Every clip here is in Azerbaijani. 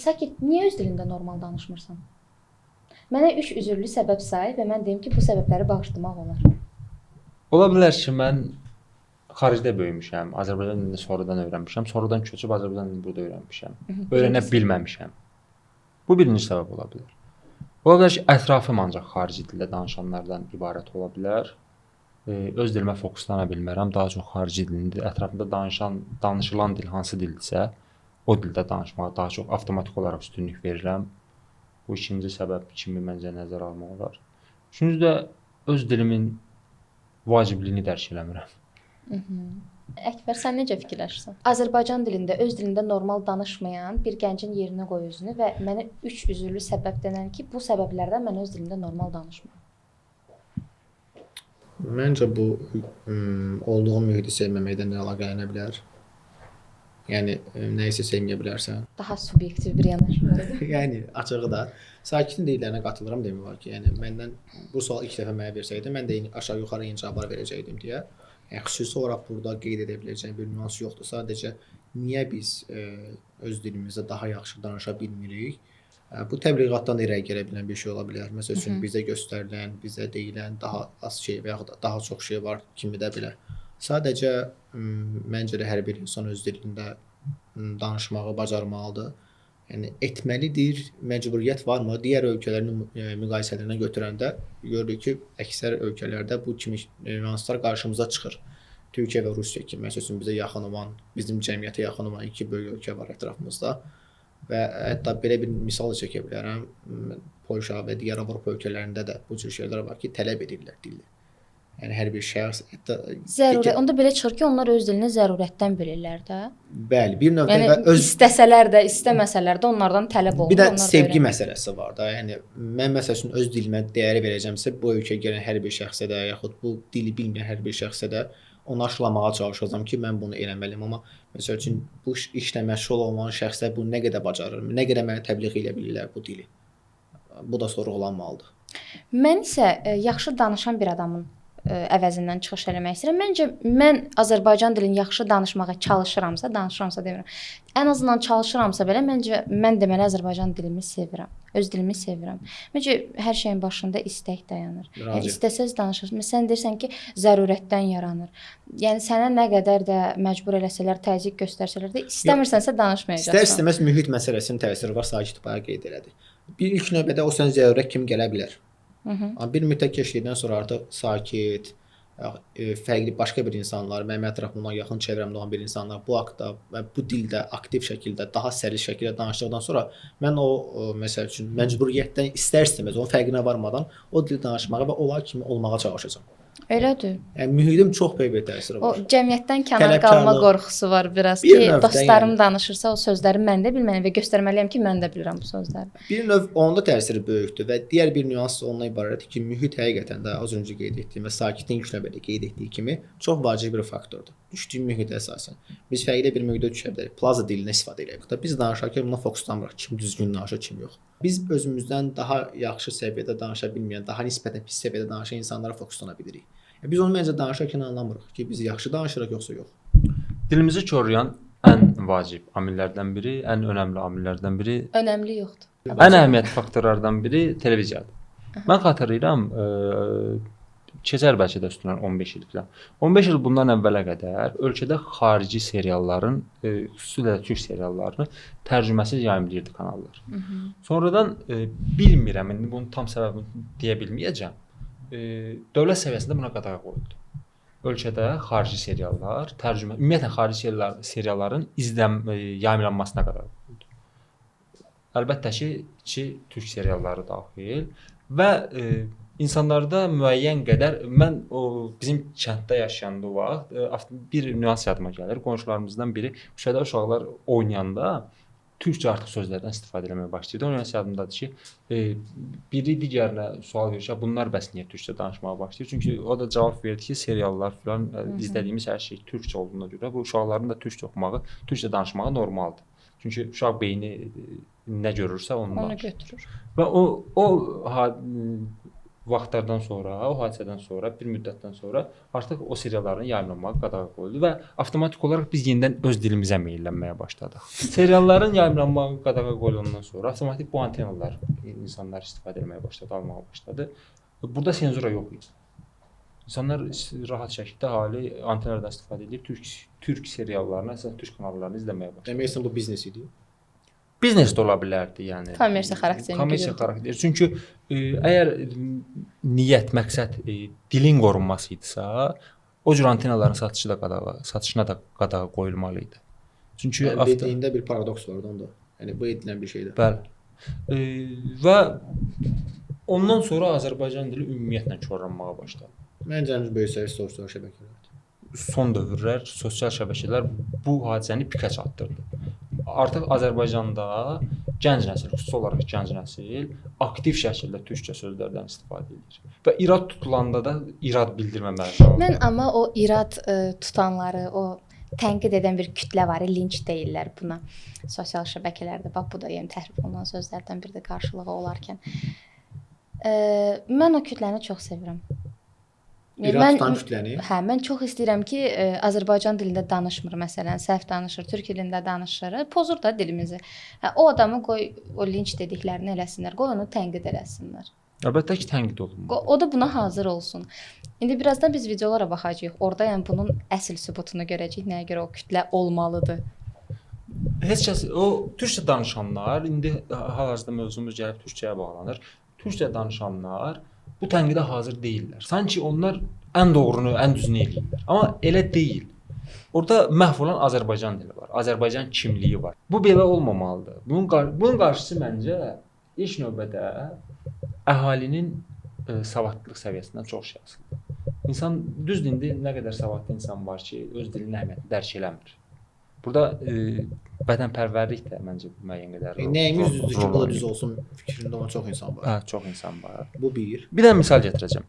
Sakit, niyə öz dilində normal danışmırsan? Mənə 3 üzürlü səbəb say və mən deyim ki, bu səbəbləri bağışlamaq olar. Ola bilər ki, mən xaricdə böyümüşəm, Azərbaycan dilini sonradan öyrənmişəm, sonradan köçüb Azərbaycan dilini burada öyrənmişəm. Öyrənə bilməmişəm. Bu birinci səbəb ola bilər. Ola bilər ki, ətrafım ancaq xarici dildə danışanlardan ibarət ola bilər. Öz dilimə fokuslana bilmərəm, daha çox xarici dilində, ətrafımda danışılan dil hansı dildirsə, o dildə danışmağa daha çox avtomatik olaraq üstünlük verirəm. Bu ikinci səbəb kimi məncə nəzərə almaq olar. Üçüncü də öz dilimin vacibliyini dərk eləmirəm. Əkbər, sən necə fikirləşirsən? Azərbaycan dilində, öz dilində normal danışmayan bir gəncin yerinə qoy özünü və mənə 3 üzürlü səbəb denən ki, bu səbəblərdən mən öz dilimdə normal danışmıram. Məncə bu olduğun mühiti sevməməkdən də əlaqələnə bilər. Yəni nə isə sevməyə bilərsən. Daha subyektiv bir yanaşmadır. Yəni açığı da sakitin deyillərinə qatılıram demək olar ki, yəni məndən bu sual ilk dəfə mənə versəydi, mən də aşağı-yuxarı eyni cavablar verəcəydim deyə. Yəni xüsusi olaraq burada qeyd edə biləcəyim bir nüans yoxdur. Sadəcə niyə biz öz dilimizdə daha yaxşı danışa bilmirik? Bu təbliğatdan irəli gələ bilən bir şey ola bilər. Məsəl üçün bizə göstərilən, bizə deyilən daha az şey və yaxud da daha çox şey var kimi də bilər. Sadəcə məncə də hər bir insan öz dilində danışmağı bacarmalıdır. Yəni etməlidir, məcburiyyət varmı? Digər ölkələrin müqayisələrinə götürəndə görürük ki, əksər ölkələrdə bu kimi nüanslar qarşımıza çıxır. Türkiyə və Rusiya kimi, məsələn, bizə yaxın olan, bizim cəmiyyətə yaxın olan iki böyük ölkə var ətrafımızda. Və hətta belə bir misal çəkə bilərəm. Polşa və digər Avropa ölkələrində də bu cür şeylər var ki, tələb edirlər dili. Yəni hər bir şəxs hətta Zərurət. Onda belə çıxır ki, onlar öz dilini zərurətdən bilirlər də. Bəli, bir növdə yəni, istəsələr də, istəməsələr də onlardan tələb olunur. Bir də sevgi məsələsi var da. Yəni mən məsəl üçün öz dilimə dəyər verəcəmsə, bu ölkəyə gələn hər bir şəxsə də, yaxud bu dili bilməyən hər bir şəxsə də onu aşılamağa çalışacağam ki, mən bunu eləməliyəm. Amma məsəl üçün bu işlə məşğul olan şəxslər bunu nə qədər bacarır, nə qədər mənə təbliğ edə bilirlər bu dili. Bu da sorğulanmalıdır. Mən isə yaxşı danışan bir adamın əvəzindən çıxış eləmək istəyirəm. Məncə mən Azərbaycan dilini yaxşı danışmağa çalışıramsa demirəm. Ən azından çalışıramsa belə məncə mən deməli Azərbaycan dilimi sevirəm. Öz dilimi sevirəm. Məncə hər şeyin başında istək dayanır. Yəni istəsəz danışırsınız. Sən deyirsən ki, zərurətdən yaranır. Yəni sənə nə qədər də məcbur eləsələr, təzyiq göstərsələr də istəmirsənsə danışmayacaqsan. İstər-istəməz mühit məsələsinin təsiri var, sakit bayağı qeyd elədi. Bir ilk növbədə o sən zərurət kimi gələ bilər. Bir müddət keçdikdən sonra artıq sakit, fərqli başqa bir insanlar, mənim ətrafımdan yaxın çevrəmdə olan bir insanlar bu haqda və bu dildə aktiv şəkildə, daha səlis şəkildə danışdıqdan sonra mən o məsəl üçün məcburiyyətdən istər-istəməz onun fərqinə varmadan o dil danışmağa və onlar kimi olmağa çalışacağam. Elədir. Yəni mühitim çox böyük bir təsiri var. O cəmiyyətdən kənar qalma qorxusu var biraz ki, dostlarım danışırsa o sözləri mən də bilməliyəm və göstərməliyəm ki, mən də bilirəm bu sözləri. Bir növ onda təsiri böyükdür və digər bir nüans ondan ibarətdir ki, mühit həqiqətən də az öncə qeyd etdiyim və sakitin ilk növbədə qeyd etdiyi kimi çox vacib bir faktordur. Düşdüyüm mühitə əsasən. Biz fərqli bir mühitə düşə bilərik. Plaza dilini istifadə edirik. Biz danışarkən buna fokuslanmırıq. Kim düzgün danışır, kim yox. Biz özümüzdən daha yaxşı səviyyədə danışa bilməyən, daha nisbətən pis səviyyədə danışan insanlara fokuslana bilirik. Biz onu məncə danışarkən anlamırıq ki, biz yaxşı danışırıq yoxsa yox. Dilimizi korlayan ən vacib amillərdən biri, ən önəmli amillərdən biri. Önəmli yoxdur. Ən əhəmiyyətli faktorlardan biri televiziyadır. Mən xatırlayıram, keçər bəlkə də üstündən 15 il falan. 15 il bundan əvvələ qədər ölkədə xarici serialların, xüsusilə türk seriallarını tərcüməsiz yayımlayırdı kanallar. Sonradan bilmirəm, indi bunun tam səbəbini deyə bilməyəcəm. Dövlət səviyyəsində buna qadağa qoyuldu. Ölkədə xarici seriallar, tərcümə, ümumiyyətlə xarici serialların yayımlanmasına qadağa qoyuldu. Əlbəttə ki, türk serialları daxil və insanlarda müəyyən qədər mən bizim kənddə yaşayanda o vaxt bir nüans yadıma gəlir. Qonşularımızdan biri uşaqlar oynayanda türkcə artıq sözlərdən istifadə etməyə başlayırdı. Onun yadımdadır ki, biri digərinə sual verir ki, bunlar bəs niyə türkcə danışmağa başlayır? Çünki o da cavab verdi ki, seriallar filan izlədiyimiz hər şey türkcə olduğuna görə bu uşaqların da türkcə oxumağı, türkcə danışmağı normaldır. Çünki uşaq beyni nə görürsə onu götürür. Və o vaxtlardan sonra, o hadisədən sonra, bir müddətdən sonra artıq o serialların yayımlanmağı qadağa qoyuldu və avtomatik olaraq biz yenidən öz dilimizə meylənməyə başladıq. Serialların yayımlanmağı qadağa qoyulandan sonra avtomatik bu antenalar insanlar istifadə etməyə başladı, almağa başladı. Burada senzura yox idi. İnsanlar rahat şəkildə hali antenalardan istifadə edib türk seriallarını, əsasən türk kanallarını izləməyə başladı. Demək bu biznes idi. Biznes də ola bilərdi, yəni. Kommersiya xarakterini Kommersiya xarakteri. Çünki əgər niyyət, məqsəd dilin qorunması idisə, o cür antenaların satışına da qadağa qoyulmalı idi. Çünki Dediyində bir paradoks vardı onda. Yəni bu edilən bir şeydir. Bəli. Və ondan sonra Azərbaycan dili ümumiyyətlə korlanmağa başladı. Məncə ən böyük səviyyə sosial şəbəkələrdir. Son dövrlər sosial şəbəkələr bu hadisəni pikə çatdırdı. Artıq Azərbaycanda gənc nəsil, xüsusi olaraq gənc nəsil aktiv şəkildə türkcə sözlərdən istifadə edir. Və irad tutulanda da irad bildirməməli. Mən amma o irad tutanları, o tənqid edən bir kütlə var, linç deyirlər buna. Sosial şəbəkələrdə bax bu da yəni təhrif olunan sözlərdən bir də qarşılığı olarkən. Mən o kütləni çox sevirəm. İrad tutan kütləni? Hə, mən çox istəyirəm ki, Azərbaycan dilində danışmır məsələn, səhv danışır, türk dilində danışır, pozur da dilimizi. Hə, o adamı qoy o linç dediklərini eləsinlər, qoy onu tənqid eləsinlər. Əlbəttə ki, tənqid olunmalı. O da buna hazır olsun. İndi birazdan biz videolara baxacağıq. Orada yəni bunun əsl sübutunu görəcəyik, nəyə görə o kütlə olmalıdır. Heç kəs o türkcə danışanlar, indi hal-hazırda mövzumuz gəlib türkçəyə bağlanır. Türkçə danışanlar bu tənqidə hazır deyillər. Sanki onlar ən doğrunu, ən düzünü eləyirlər. Amma elə deyil. Orada məhv olan Azərbaycan dili var. Azərbaycan kimliyi var. Bu belə olmamalıdır. Bunun qarşısı məncə ilk növbədə əhalinin savadlılıq səviyyəsindən çox şey asılıdır. İnsan düzdür, indi nə qədər savadlı insan var ki, öz dilinin əhəmiyyətini dərk eləmir. Burada vətənpərvərlik də məncə müəyyən qədər nəyimiz düzdür ki, bu da düz olsun fikrində olan çox insan var. Hə, çox insan var. Bu bir. Bir də misal gətirəcəm.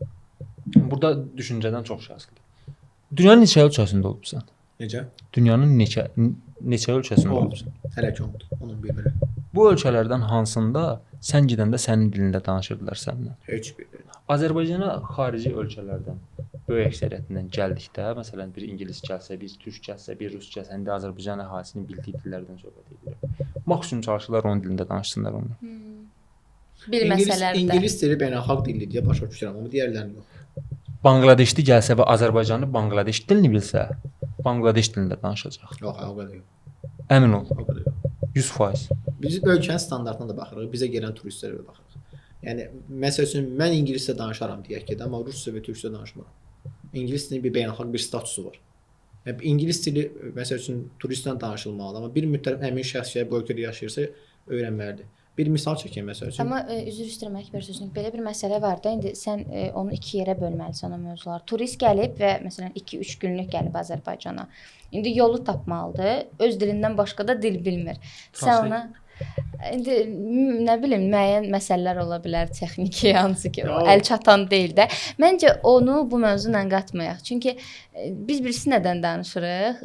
Burada düşüncədən çox şey asılıdır. Dünyanın neçə ölkəsində olubsan? Necə? Dünyanın neçə ölkəsində olubsan? Hələ ki oldu. Onun bir biri. Bu ölkələrdən hansında sən gedəndə sənin dilində danışırdılar səninlə? Heç biri. Azərbaycana xarici ölkələrdən böyük əksəriyyətindən gəldikdə, məsələn, bir ingilis gəlsə, bir türk gəlsə, bir rus gəlsə, indi Azərbaycan əhalinin bildiyi dillərdən söhbət edirlər. Maksimum çalışırlar onun dilində danışsınlar onu. Bilməsələr də. İngilis dili beynəlxalq dilli deyə başa düşürəm, amma digərlərini yox. Bangladeşli gəlsə və Azərbaycanlı Bangladeş dilini bilsə, Bangladeş dilində danışacaq. Yox, o qədər yox. Əmin ol. O qədər yox. 100%. Biz ölkənin standartına da baxırıq, bizə gələn turistlərə də baxırıq. Yəni məsəl üçün mən ingiliscə danışaram deyək ki, amma rusca və türkcə danışmıram. İngilis dilinin bir beynəlxalq bir statusu var. Yəni ingilis dili məsəl üçün turistlə danışılmalıdır, amma bir müddət həmin şəxs bu ölkədə yaşayırsa öyrənməlidir. Bir misal çəkim məsəl üçün. Amma üzr istəyirəm Əkbər sözünü. Belə bir məsələ var da, indi sən onu iki yerə bölməlisən o mövzuları. Turist gəlib və məsələn 2-3 günlük gəlib Azərbaycana. İndi yolu tapmalıdır. Öz dilindən başqa da dil bilmir. Sən ona indi nə bilim müəyyən məsələlər ola bilər texniki hansı ki, o əl çatan deyil də. Məncə onu bu mövzu ilə qatmayaq. Çünki biz birisi nədən danışırıq?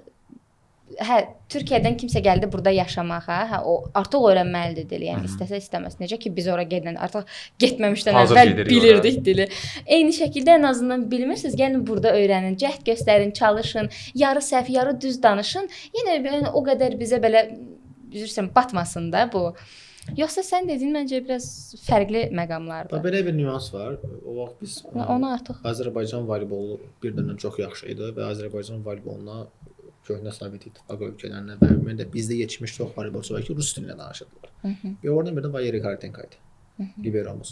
Hə, Türkiyədən kimsə gəldi burada yaşamağa, hə, o artıq öyrənməlidir dili, yəni istəsə istəməz. Necə ki biz ora gedəndə artıq getməmişdən əvvəl bilirdik dili. Eyni şəkildə ən azından bilmirsiniz, gəlin burada öyrənin, cəhd göstərin, çalışın, yarı səhv, yarı düz danışın. Yenə o qədər bizə belə üzrsən batmasın da bu. Yoxsa sən dediyin məncə biraz fərqli məqamlardır. Belə bir nüans var. O vaxt biz onu artıq Azərbaycan voleybolu bir dövrdən çox yaxşı idi və Azərbaycan voleyboluna köhnə Sovet İttifaqı ölkələrinə və ümumiyyətlə bizdə yetişmiş çox voleybolçu var ki, rus dilində danışırdılar. Və oradan bir də Valeri Kartenko idi. Liberomuz.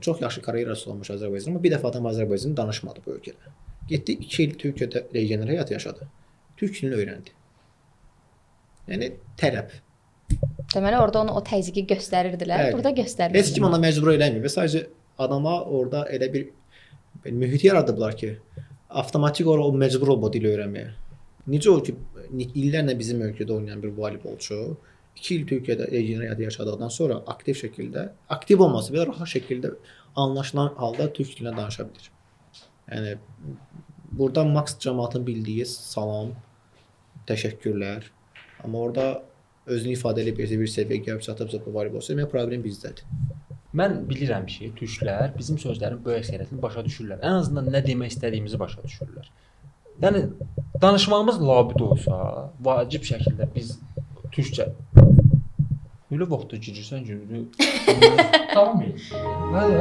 Çox yaxşı karyerası olmuş Azərbaycan, amma bir dəfə adam Azərbaycanı danışmadı bu ölkədə. Getdi 2 il Türkiyədə legioner həyat yaşadı. Türk dilini öyrəndi. Yəni tələb. Deməli orada onu o təzyiqi göstərirdilər, burada göstərmirlər. Heç kim ona məcbur eləmir və sadəcə adama orada elə bir mühit yaradıblar ki, avtomatik olaraq o məcbur olub o dili öyrənməyə. Necə o ki, illərlə bizim ölkədə oynayan bir voleybolçu 2 il Türkiyədə legioner həyatı yaşadıqdan sonra aktiv şəkildə, aktiv olması və rahat şəkildə anlaşılan halda türk dilində danışa bilir. Yəni burada maks cəmaatın bildiyi salam, təşəkkürlər. Amma orada özünü ifadə edib bir səviyyəyə gəlib çatıbsa bu voleybolçu, demək problem bizdədir. Mən bilirəm ki, türklər bizim sözlərin böyük əksəriyyətini başa düşürlər. Ən azından nə demək istədiyimizi başa düşürlər. Yəni danışmağımız labüd olsa, vacib şəkildə biz türkcə elə vaxtda girirsən günü. Tamam mı? Hadi.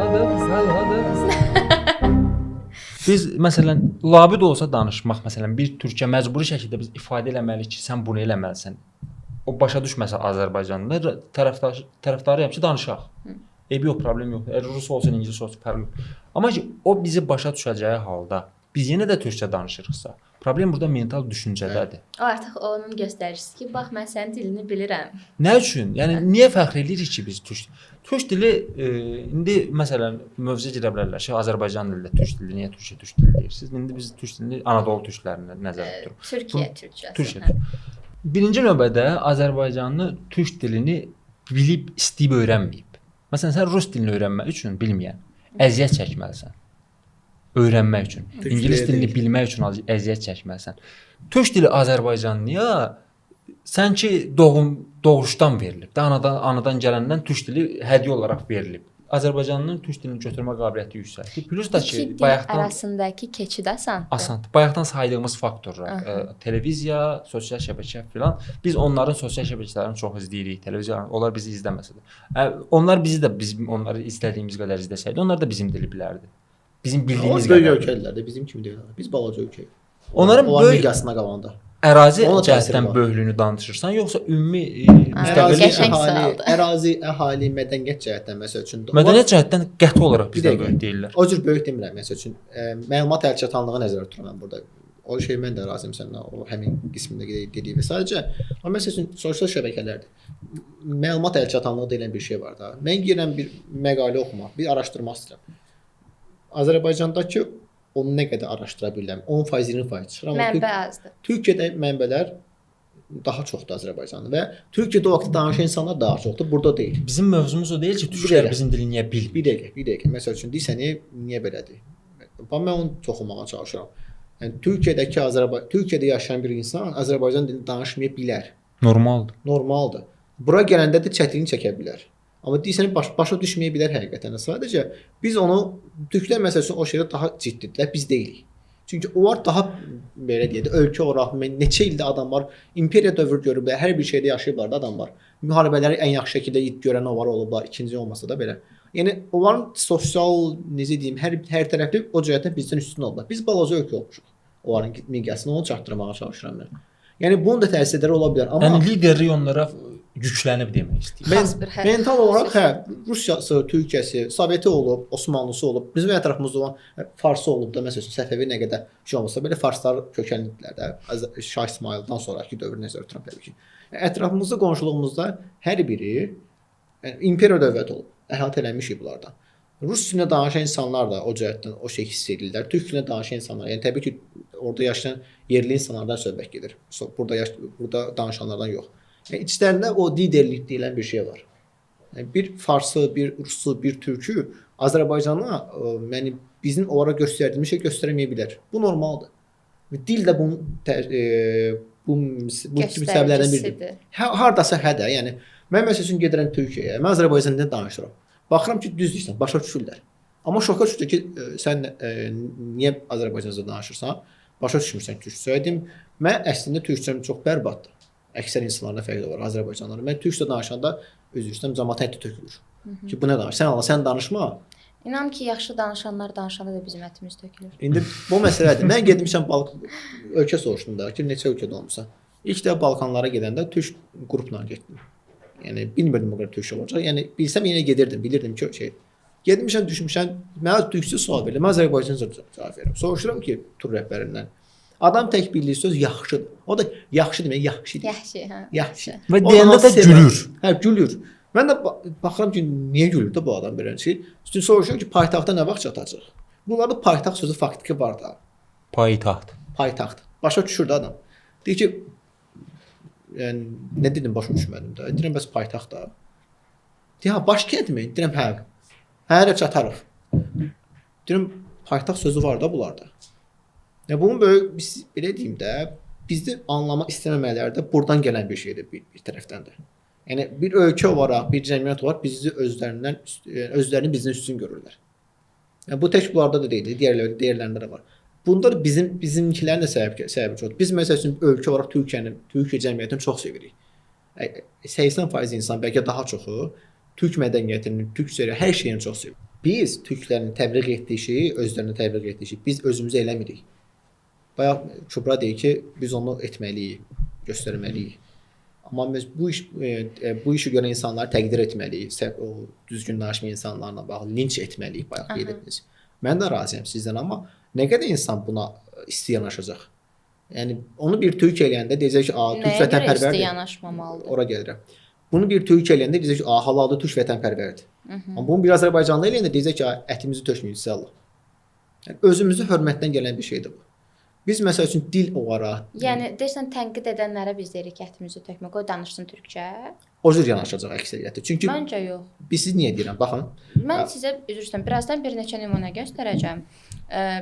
Biz məsələn labüd olsa danışmaq, məsələn bir türkçə məcburi şəkildə biz ifadə eləməliyik ki, sən bunu eləməlisən. O başa düşməsə Azərbaycanlılar tərəfdarıyam ki, danışaq. Eybi yox, problem yox. Rus olsun, ingilis olsun, fərqi yox. Amma ki, o bizi başa düşəcəyi halda biz yenə də türkçə danışırıqsa, problem burada mental düşüncədədir. O artıq onun göstəricisi ki, bax mən sənin dilini bilirəm. Nə üçün? Yəni niyə fəxr edirik ki, biz türk dili indi məsələn mövzuya girə bilərlər ki, Azərbaycan dilində türk dili, niyə türk dili deyirsiniz? İndi biz türk dilini Anadolu türklərinə nəzərdə tuturuq. Türkiyə türkçəsi. Türkiyə. Birinci növbədə Azərbaycanlı türk dilini bilib, istəyib öyrənməyib. Məsələn, sən rus dilini öyrənmək üçün bilməyən əziyyət çəkməlisən. Öyrənmək üçün. İngilis dilini bilmək üçün əziyyət çəkməlisən. Türk dili Azərbaycanlıya sanki doğuşdan verilib. Anadan gələndən türk dili hədiyyə olaraq verilib. Azərbaycanlının türk dilini götürmə qabiliyyəti yüksəkdir. Plus da ki, bayaqdan arasındakı keçid asandır. Asandır. Bayaqdan saydığımız faktorlar, televiziya, sosial şəbəkə filan, biz onların sosial şəbəkələrini çox izləyirik. Televiziya, onlar bizi izləməsə də. Onlar bizi də onları izlədiyimiz qədər izləsəydi, onlar da bizim dili bilərdi. Bizim bildiyimiz böyük ölkələrdə bizim kimi deyil. Biz balaca ölkəyik. Onların böyük miqyasına qalanda. Ərazi cəhətdən böyüklüyünü danışırsan, yoxsa ümumi ərazi, əhali, mədəniyyət cəhətdən məsəl üçün. Mədəniyyət cəhətdən qəti olaraq bizdən böyük deyirlər. O cür böyük demirəm məsəl üçün. Məlumat əlçatanlığı nəzərdə tuturam mən burada. O şey mən də razıyam səninlə, o həmin qismində dediyi və sadəcə amma məsəl üçün sosial şəbəkələrdə məlumat əlçatanlığı deyilən bir şey var da. Mən girirəm bir məqalə oxumaq, bir araşdırma istəyirəm. Azərbaycandakı onu nə qədər araşdıra bilirəm? 10%, 20% çıxır. Mənbə azdır. Türkiyədə mənbələr daha çoxdur Azərbaycanda və Türkiyədə o vaxt danışan insanlar daha çoxdur, burada deyil. Bizim mövzumuz o deyil ki, türklər bizim dili niyə bilmir? Bir dəqiqə. Məsəl üçün deyirsən, niyə belədir? Mən onu toxunmağa çalışıram. Yəni Türkiyədə yaşayan bir insan Azərbaycan dilini danışmaya bilər. Normaldır. Bura gələndə də çətinlik çəkə bilər. Amma deyirsən başa düşməyə bilər həqiqətən. Sadəcə biz onu türklər məsəl üçün o şeydə daha ciddidirlər, biz deyilik. Çünki onlar daha belə deyək də ölkə olaraq neçə ildə adamlar imperiya dövrü görüblər, hər bir şeydə yaşayıblar da adamlar. Müharibələri ən yaxşı şəkildə görən onlar olublar, ikinci olmasa da belə. Yəni onların sosial necə deyim, hər tərəfli o cəhətdən bizdən üstün olublar. Biz balaca ölkə olmuşuq. Onların miqyasını onu çatdırmağa çalışıram mən. Yəni bunun da təsirləri ola bilər, amma yəni liderlik onlara yüklənib demək istəyir. Mental olaraq Rusiyası, Türkiyəsi, Soveti olub, Osmanlısı olub, bizim ətrafımızda olan Farsı olub da, məsələn, Səfəvi nə qədər şey olmasa belə farslar kökənlidilər də, Şah İsmayıldan sonraki dövr nəzərdə tuturam təbii ki. Ətrafımızda, qonşuluğumuzda hər biri imperiya dövləti olub, əhatə eləmişik bunlardan. Rus dilində danışan insanlar da o cəhətdən o şey hiss edirlər. Türk dilində danışan insanlar, yəni təbii ki, orada yaşayan yerli insanlardan söhbət gedir. Burada danışanlardan yox. Yəni içlərində o liderlik deyilən bir şey var. Yəni bir farsı, bir rusu, bir türkü Azərbaycana yəni bizim onlara göstərdiyimiz şey göstərməyə bilər. Bu normaldır. Və dil də bu səbəblərdən biridir. Hardasa də, yəni mən məsəl üçün gedirəm Türkiyəyə, mən Azərbaycan dilində danışıram. Baxıram ki, düz deyirsən, başa düşürlər. Amma şoka düşdü ki, sən niyə Azərbaycanca danışırsan? Başa düşmürsən türkçə. Mən əslində türkçəm çox bərbaddır. Əksər insanlarla fərqli var Azərbaycanlılar. Mən türkçə danışanda üzr cəmaət ətə tökülür. Ki bu nə danışır? Sən danışma. İnan ki, yaxşı danışanlar danışanda da bizim ətimiz tökülür. İndi bu məsələdir. Mən getmişəm ölkə soruşdum da ki, neçə ölkədə olmusan? İlk də Balkanlara gedəndə türk qrupla getdim. Yəni bilmirdim o qədər türkçə olacaq. Yəni bilsəm yenə gedirdim. Bilirdim ki, getmişəm, düşmüşəm. Mənə türkçə sual verirlər. Mən Azərbaycanca cavab verirəm. Soruşuram ki, tur rəhbərindən. Adam tək bildiyi söz yaxşıdır. O da yaxşı demək, yaxşıdır. Yaxşı. Və deyəndə də gülür. Hə, gülür. Mən də baxıram ki, niyə gülür də bu adam belə şey? Üstün soruşuram ki, paytaxta nə vaxt çatacaq? Bunlarda paytaxt sözü faktiki var da. Paytaxt. Başa düşür də adam. Deyir ki, yəni nə dedim başa düşmədim də. Deyirəm bəs paytaxt da. Deyir, başkəndmi? Deyirəm, hə. Hərə çatarıq. Deyirəm, paytaxt sözü var da bunlarda. Ya bunun böyük belə deyim də, bizdə anlamaq istəməmələri də buradan gələn bir şeydir bir tərəfdən də. Yəni bir ölkə olaraq, bir cəmiyyət olaraq bizi özlərini bizdən üstün görürlər. Yəni bu tək bunlarda da deyil, digərlərində də var. Bunda da bizimkilərin də səbəbi çoxdur. Biz məsəl üçün ölkə olaraq Türkiyə cəmiyyətini çox sevirik. 80% insan, bəlkə daha çoxu Türk mədəniyyətini, Türk seri hər şeyini çox sevir. Biz türklərin təbliğ etdiyi şeyi, özlərini təbliğ etdiyi şeyi biz özümüzə eləmirik. Bayaq Kübra deyir ki, biz onu etməliyik, göstərməliyik. Amma biz bu işi görən insanları təqdir etməliyik. O düzgün danışmayan insanlarla bağlı linç etməliyik, bayaq qeyd etdiniz. Mən də razıyam sizdən, amma nə qədər insan buna isti yanaşacaq? Yəni onu bir türk eləyəndə deyəcək ki, türk vətənpərvərdir. Nəyə görə isti yanaşmamalıdır? Ora gəlirəm. Bunu bir türk eləyəndə deyəcək ki, halaldır, türk vətənpərvərdir. Amma bunu bir Azərbaycanlı eləyəndə deyəcək ki, ətimizi tökməyin sizə. Yəni özümüzü hörmətdən gələn bir şeydir bu. Biz məsəl üçün dil olaraq, yəni deyirsən tənqid edənlərə biz deyirik ki, ətimizi tökmə, qoy danışsın türkcə. o cür yanaşacaq əksəriyyəti. Çünki Məncə yox. biz siz niyə deyirəm? Baxın. Mən sizə üzr istəyirəm. Birazdan bir neçə nümunə göstərəcəm.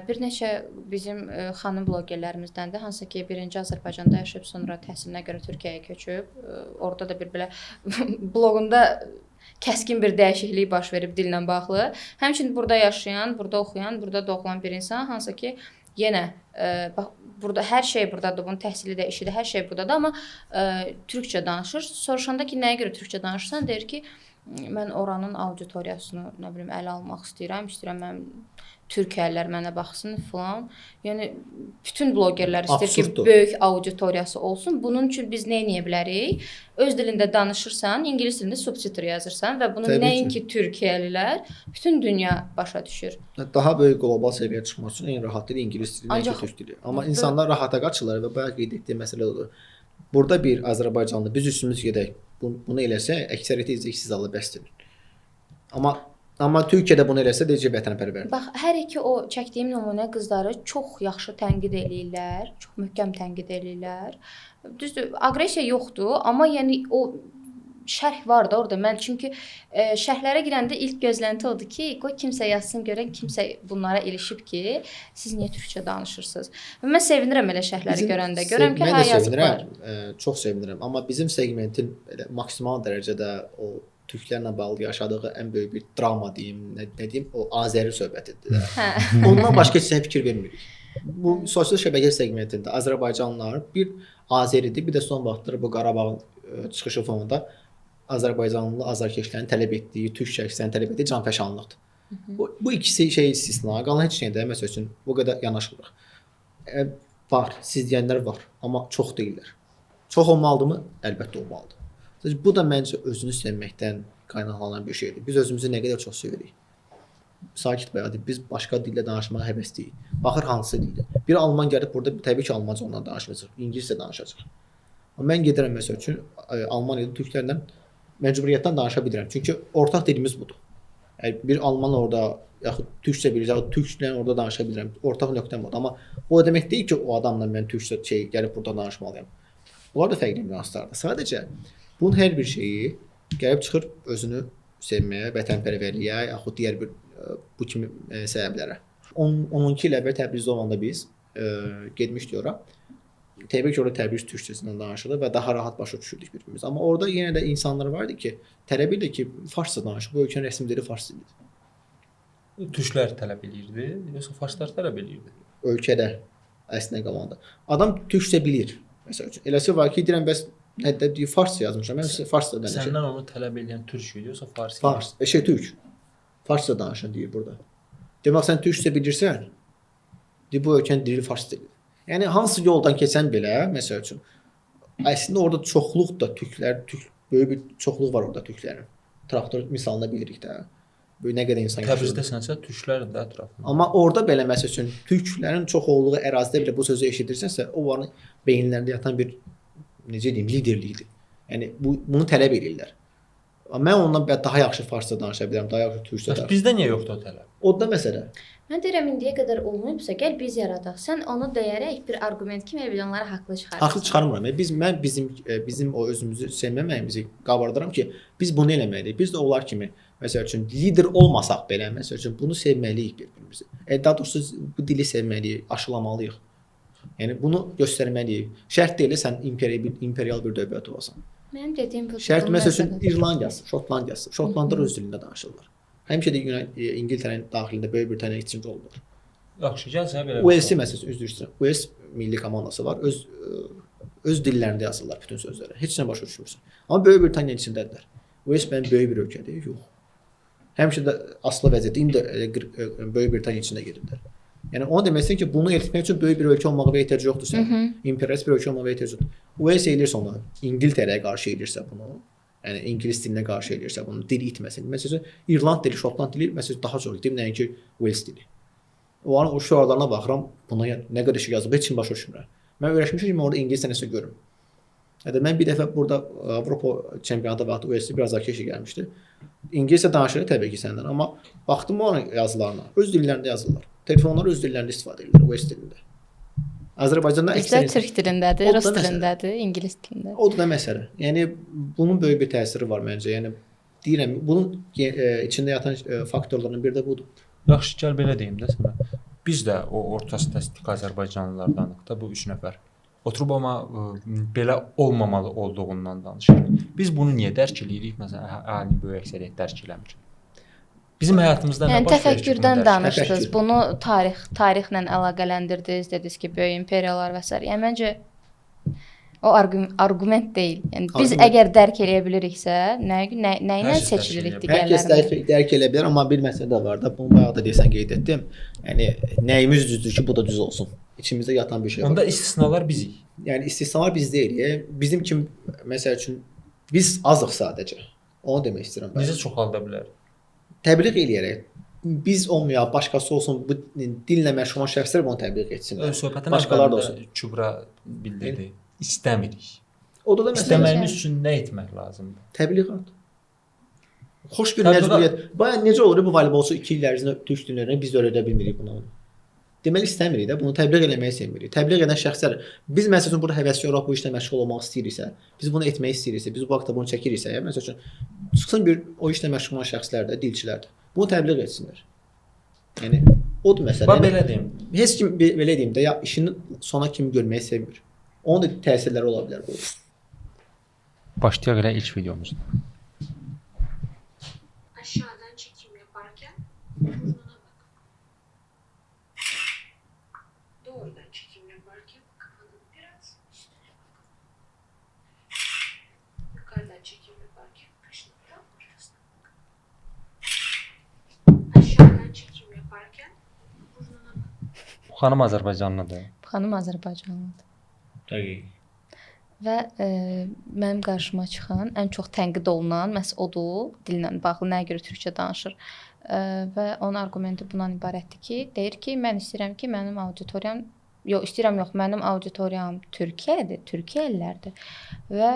Bir neçə bizim xanım blogerlərimizdəndir, hansı ki, birinci Azərbaycanda yaşayıb sonra təhsilinə görə Türkiyəyə köçüb. Orada da bir belə bloqunda kəskin bir dəyişiklik baş verib dillə bağlı. Həmçinin burada yaşayan, burada oxuyan, burada doğulan bir insan, hansı ki, yenə bax burada hər şey burdadır, bunun təhsili də, işi də, hər şey burdadır, amma türkcə danışır. Soruşanda ki, nəyə görə türkcə danışırsan, deyir ki, mən oranın auditoriyasını, nə bilim, ələ almaq istəyirəm mən türk əllər mənə baxsın filan. Yəni bütün blogerlər istəyir ki, böyük auditoriyası olsun. Bunun üçün biz nə edə bilərik? Öz dilində danışırsan, ingilis dilində subtitr yazırsan və bunu nəinki Türkiyəlilər, bütün dünya başa düşür. Daha böyük qlobal səviyyəyə çıxmaq üçün en rahat dil ingilis dili, nəinki türk dili. Amma insanlar rahata qaçırlar və bayaq qeyd etdiyim məsələ odur. Burada bir Azərbaycanlı biz üstümüz gedək bunu eləsə, əksəriyyəti izləyiksiz alır bəsdir. Amma Türkiyədə bunu eləsə deyəcək vətənpərvərdir. Bax, hər iki o çəkdiyim nümunə qızları çox yaxşı tənqid eləyirlər, çox möhkəm tənqid eləyirlər. Düzdür, aqressiya yoxdur, amma yəni o şərh var da orada. Mən çünki şərhlərə girəndə ilk gözlənti odur ki, qoy kimsə yazsın görən kimsə bunlara ilişib ki, siz niyə türkçə danışırsınız? Və mən sevinirəm elə şərhləri görəndə. Görürəm ki, hə yazıblar. Çox sevinirəm, amma bizim segmentin elə maksimal dərəcədə o türklərlə bağlı yaşadığı ən böyük bir drama deyim, nə deyim, o Azəri söhbətidir. Ondan başqa heç nə fikir vermirik. Bu sosial şəbəkə segmentində Azərbaycanlılar bir Azəridir, bir də son vaxtlar bu Qarabağın çıxışı fonunda Azərbaycanlı azarkeşlərin tələb etdiyi, türk şəxslərin tələb etdiyi canfəşanlıqdır. Bu ikisi şey istisna, qalan heç nəyə də məsəl üçün bu qədər yanaşmırıq. Var, siz deyənlər var, amma çox deyillər. Çox olmalıdırmı? Əlbəttə olmalıdır. Bu da məncə özünü sevməkdən qaynaqlanan bir şeydir. Biz özümüzü nə qədər çox sevirik. Sakit bəyadır. Biz başqa dildə danışmağa həvəsliyik. Baxır hansı dildə. Bir alman gəlib burada təbii ki, almanca onunla danışmayacaq, ingiliscə danışacaq. Amma mən gedirəm məsəl üçün Almaniyada türklərlə məcburiyyətdən danışa bilirəm. Çünki ortaq dilimiz budur. Bir alman orada yaxud türkcə bilir, yaxud türklə orada danışa bilirəm. Ortaq nöqtəm budur. Amma o demək deyil ki, o adamla mən türkcə gəlib burada danışmalıyam. Bunlar da fərqli nüanslardır. Sadəcə bunun hər bir şeyi gəlib çıxır özünü sevməyə, vətənpərvərliyə, yaxud digər bir bu kimi səbəblərə. 12 il əvvəl Təbrizdə olanda biz getmişdik ora. Təbii ki, orada Təbriz türkçəsindən danışılır və daha rahat başa düşürdük bir-birimiz. Amma orada yenə də insanlar vardı ki, tələb edirdi ki, farsça danışır. Bu ölkənin rəsmi dili fars dilidir. Türklər tələb edirdi, yoxsa farslar tələb edirdi? Ölkədə əslində qalanda. Adam türkçə bilir. Məsəl üçün, eləsi var ki, deyirəm bəs nədə deyir farsça yazmışam. Mən farsça danışıram. Səndən onu tələb edən türk idi, yoxsa farsi? Fars, türk. Farsça danışan deyir burada. Demək sən türkçə bilirsən, deyir bu ölkənin dili fars dilidir. Yəni hansı yoldan keçən belə, məsəl üçün, əslində orada çoxluq da böyük bir çoxluq var orada türklərin. Traktor misalında bilirik də. Böyük nə qədər insan yaşayır. Təbrizdə sənsə türklərin də ətrafında. Amma orada belə məsəl üçün türklərin çox olduğu ərazidə belə bu sözü eşidirsənsə, o onların beyinlərində yatan bir necə deyim, liderlikdir. Yəni bunu tələb edirlər. Mən ondan daha yaxşı farsça danışa bilirəm, daha yaxşı türkçə danışa. Bizdə niyə yoxdur o tələb? Orada məsələ. Mən deyirəm indiyə qədər olmayıbsa, gəl biz yaradaq. Sən onu deyərək bir arqument kimi elə onları haqlı çıxarırsan. Haqlı çıxarmıram. Bizim o özümüzü sevməməyimizi qabardıram ki, biz bunu eləməliyik. Biz də onlar kimi məsəl üçün lider olmasaq belə, məsəl üçün bunu sevməliyik bir-birimizi. Daha doğrusu bu dili sevməliyik, aşılamalıyıq. Yəni bunu göstərməliyik. Şərt deyil sən imperial bir dövlət olasan. Mənim dediyim bu. Şərt məsəl üçün İrlandiyası, Şotlandiyası. Şotlandlar öz dilində danışırlar. Həmişə də İngiltərənin daxilində Böyük Britaniya ikinci olurlar. Yaxşı, gəl sənə belə. Wales məsələn üzr istəyirəm. Wales milli komandası var. Öz dillərində yazırlar bütün sözləri. Heç nə başa düşmürsən. Amma Böyük Britaniya içindədirlər. Wales mənim böyük bir ölkədir. Yox. Həmişə də asılı vəziyyətdə indi Böyük Britaniya içində gedirlər. Yəni onu demək istəyirəm ki, bunu etmək üçün böyük bir ölkə olmağa ehtiyac yoxdur sən. İmperialist bir ölkə olmağa ehtiyac yoxdur. Wales eləyirsə onu, İngiltərəyə qarşı eləyirsə bunu, yəni ingilis dilinə qarşı eləyirsə bunu, dil itməsin. Məsələn, İrland dili, Şotland dili məsələn daha çox dil nəinki Wales dili. O şüarlarına baxıram, buna nə qədər şey yazıb, heç kim başa düşmür. Mən öyrəşmişəm ki, orada ingiliscə nəsə görüm. Yəni mən bir dəfə burada Avropa çempionatı vaxtı Wales biraz Zakeşi gəlmişdi. İngiliscə danışır təbii ki səndən, amma baxdım onun yazılarına, öz dillərində yazırlar. Telefonlar öz dillərində istifadə edirlər, Wales dilində. Azərbaycanda əksər türk dilindədir, rus dilindədir, ingilis dilində. O da məsələ. Yəni bunun böyük bir təsiri var məncə. Yəni deyirəm, bunun içində yatan faktorlardan biri də budur. Yaxşı, gəl belə deyim də sənə. Biz də o orta statistik Azərbaycanlılardanıq da bu 3 nəfər. Oturub amma belə olmamalı olduğundan danışırıq. Biz bunu niyə dərk edirik? Məsələn, əhalinin böyük əksəriyyət dərk eləmir. Bizim həyatımızda nə baş verir? Təfəkkürdən danışdınız. Bunu tarixlə əlaqələndirdiniz, dediniz ki, böyük imperiyalar və s. Yəni məncə o arqument deyil. Yəni biz əgər dərk eləyə biliriksə, nə ilə seçilirik digərlərindən? Hər kəs dərk eləyə bilər, amma bir məsələ də var da, bunu bayaq da desən qeyd etdim. Yəni nəyimiz düzdür ki, bu da düz olsun. İçimizdə yatan bir şey var. Onda istisnalar bizik. Yəni istisnalar biz deyilik. Bizim kimi məsəl üçün biz azıq sadəcə. Onu demək istəyirəm mən. Necə çoxalda bilər? Təbliğ eləyərək biz olmayaq, başqası olsun, bu dillə məşğul olan şəxslər bunu təbliğ etsinlər. Söhbətin başqaları da olsun. Kübra bildirdi. İstəmirik. O da məsələ. İstəməyimiz üçün nə etmək lazımdır? Təbliğat. Xoş bir məcburiyyət. Baya necə olur bu voleybolçu 2 il ərzində türk dillərini biz öyrədə bilmirik bunu. Deməli istəmirik də, bunu təbliğ eləməyi sevmirik. Təbliğ edən şəxslər, biz məsələn burada həvəskar olaraq bu işlə məşğul olmaq istəyiriksə, biz bunu etmək istəyiriksə, biz bu vaxtda bunu çəkiriksə, məsələn, çıxsın bir o işlə məşğul olan şəxslər də, dilçilər də, bunu təbliğ etsinlər. Yəni odur məsələ. Bax belə deyim. Heç kim belə deyim də, ya işini sona kimi görməyi sevmir. Onun da təsirləri ola bilər bu. Başlayaq elə ilk videomuzda. Aşağıdan çekim yaparken burnuna bak. Doğrudan çekim yaparken kafanın biraz üstüne bak. Yukarıdan çekim yaparken kaşının tam ortasına bak. Aşağıdan çekim yaparken burnuna bak. Bu xanım Azərbaycanlıdır. Bu xanım Azərbaycanlıdır. Dəqiq. Və mənim qarşıma çıxan ən çox tənqid olunan məhz odur, dillə bağlı nəyə görə türkçə danışır. Və onun arqumenti bundan ibarətdir ki, deyir ki, mən istəyirəm ki, mənim auditoriyam mənim auditoriyam Türkiyədir, Türkiyəlilərdir və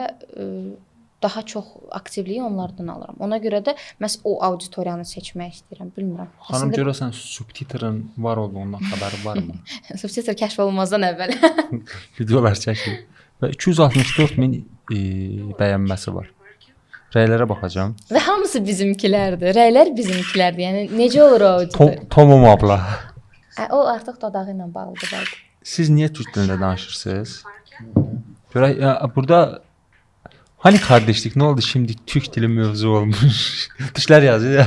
daha çox aktivliyi onlardan alıram. Ona görə də məhz o auditoriyanı seçmək istəyirəm, bilmirəm. Xanım görəsən subtitrın var olduğundan xəbəri varmı? Subtitr kəşf olunmazdan əvvəl. Videolar çəkilir. Və 264.000 bəyənməsi var. Rəylərə baxacağam. Və hamısı bizimkilərdir. Rəylər bizimkilərdir. Yəni necə olur o auditoriya? Tomum abla. O artıq dodağı ilə bağlıdır bəlkə. Siz niyə türk dilində danışırsınız? Görək, burada hani kardeşlik, nə oldu şimdi Türk dili mövzu olmuş? Dişlər yazır ya.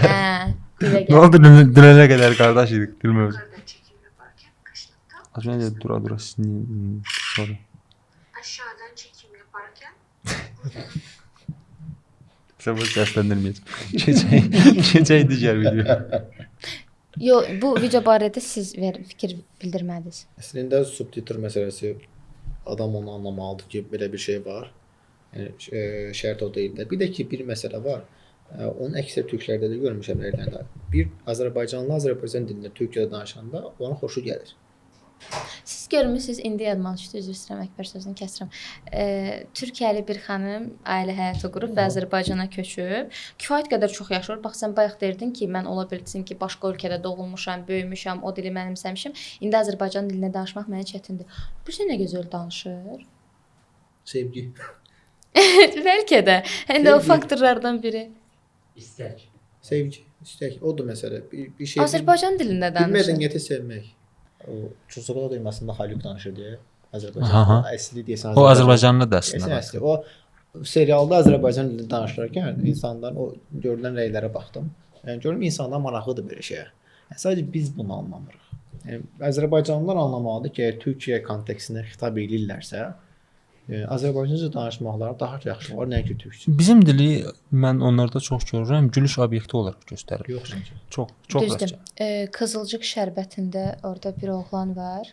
Dilə Nə oldu dünənə qədər qardaş idik dil mövzu. Yukarıdan çekim yaparken kaşının tam Az önce dura siz niyə sonra? aşağıdan çekim yaparken Sən bu səsləndirməyəcəm. Keçək digər video. Yox, bu video barədə siz fikir bildirmədiniz. Əslində subtitr məsələsi adam onu anlamalıdır ki, belə bir şey var. Yəni şərt o deyil də. Bir də ki, bir məsələ var. Onun əksər türklərdə də görmüşəm rəylərdə. Bir Azərbaycanlı Azərbaycan dilində Türkiyədə danışanda ona xoşu gəlir. Siz görmüsünüz, indi yadıma düşdü, üzr istəyirəm, Əkbər sözünü kəsirəm. Türkiyəli bir xanım ailə həyatı qurub və Azərbaycana köçüb. Kifayət qədər çox yaşayır. Bax, sən bayaq deyirdin ki, mən ola bilsin ki, başqa ölkədə doğulmuşam, böyümüşəm, o dili mənimsəmişəm. İndi Azərbaycan dilində danışmaq mənə çətindir. Bu sən nə gözəl danışır? Sevgi. Bəlkə də. Həm də o faktorlardan biri. İstək. Sevgi, istək. Odur məsələ. Bir şey Azərbaycan dilində danışır. Mədəniyyəti sevmək. O Çusuqla duymasında Haluk danışır deyə Aha. Azərbaycan əsli deyəsən. O Azərbaycanlı da əslində. Əsli. O serialda Azərbaycan dilində danışırkən insanların o görülən rəylərə baxdım. Yəni görürəm insanlar maraqlıdır belə şeyə. Yəni, sadəcə biz bunu anlamırıq. Yəni Azərbaycanlılar anlamalıdır ki, əgər Türkiyə kontekstində xitab edirlərsə, Azərbaycanca danışmaqları daha yaxşı olar, nəinki türkcə. Bizim dili mən onlarda çox görürəm, gülüş obyekti olaraq göstərir. Yox çünki. Çox Düzdür. rastca. Qızılcıq şərbətində orada bir oğlan var.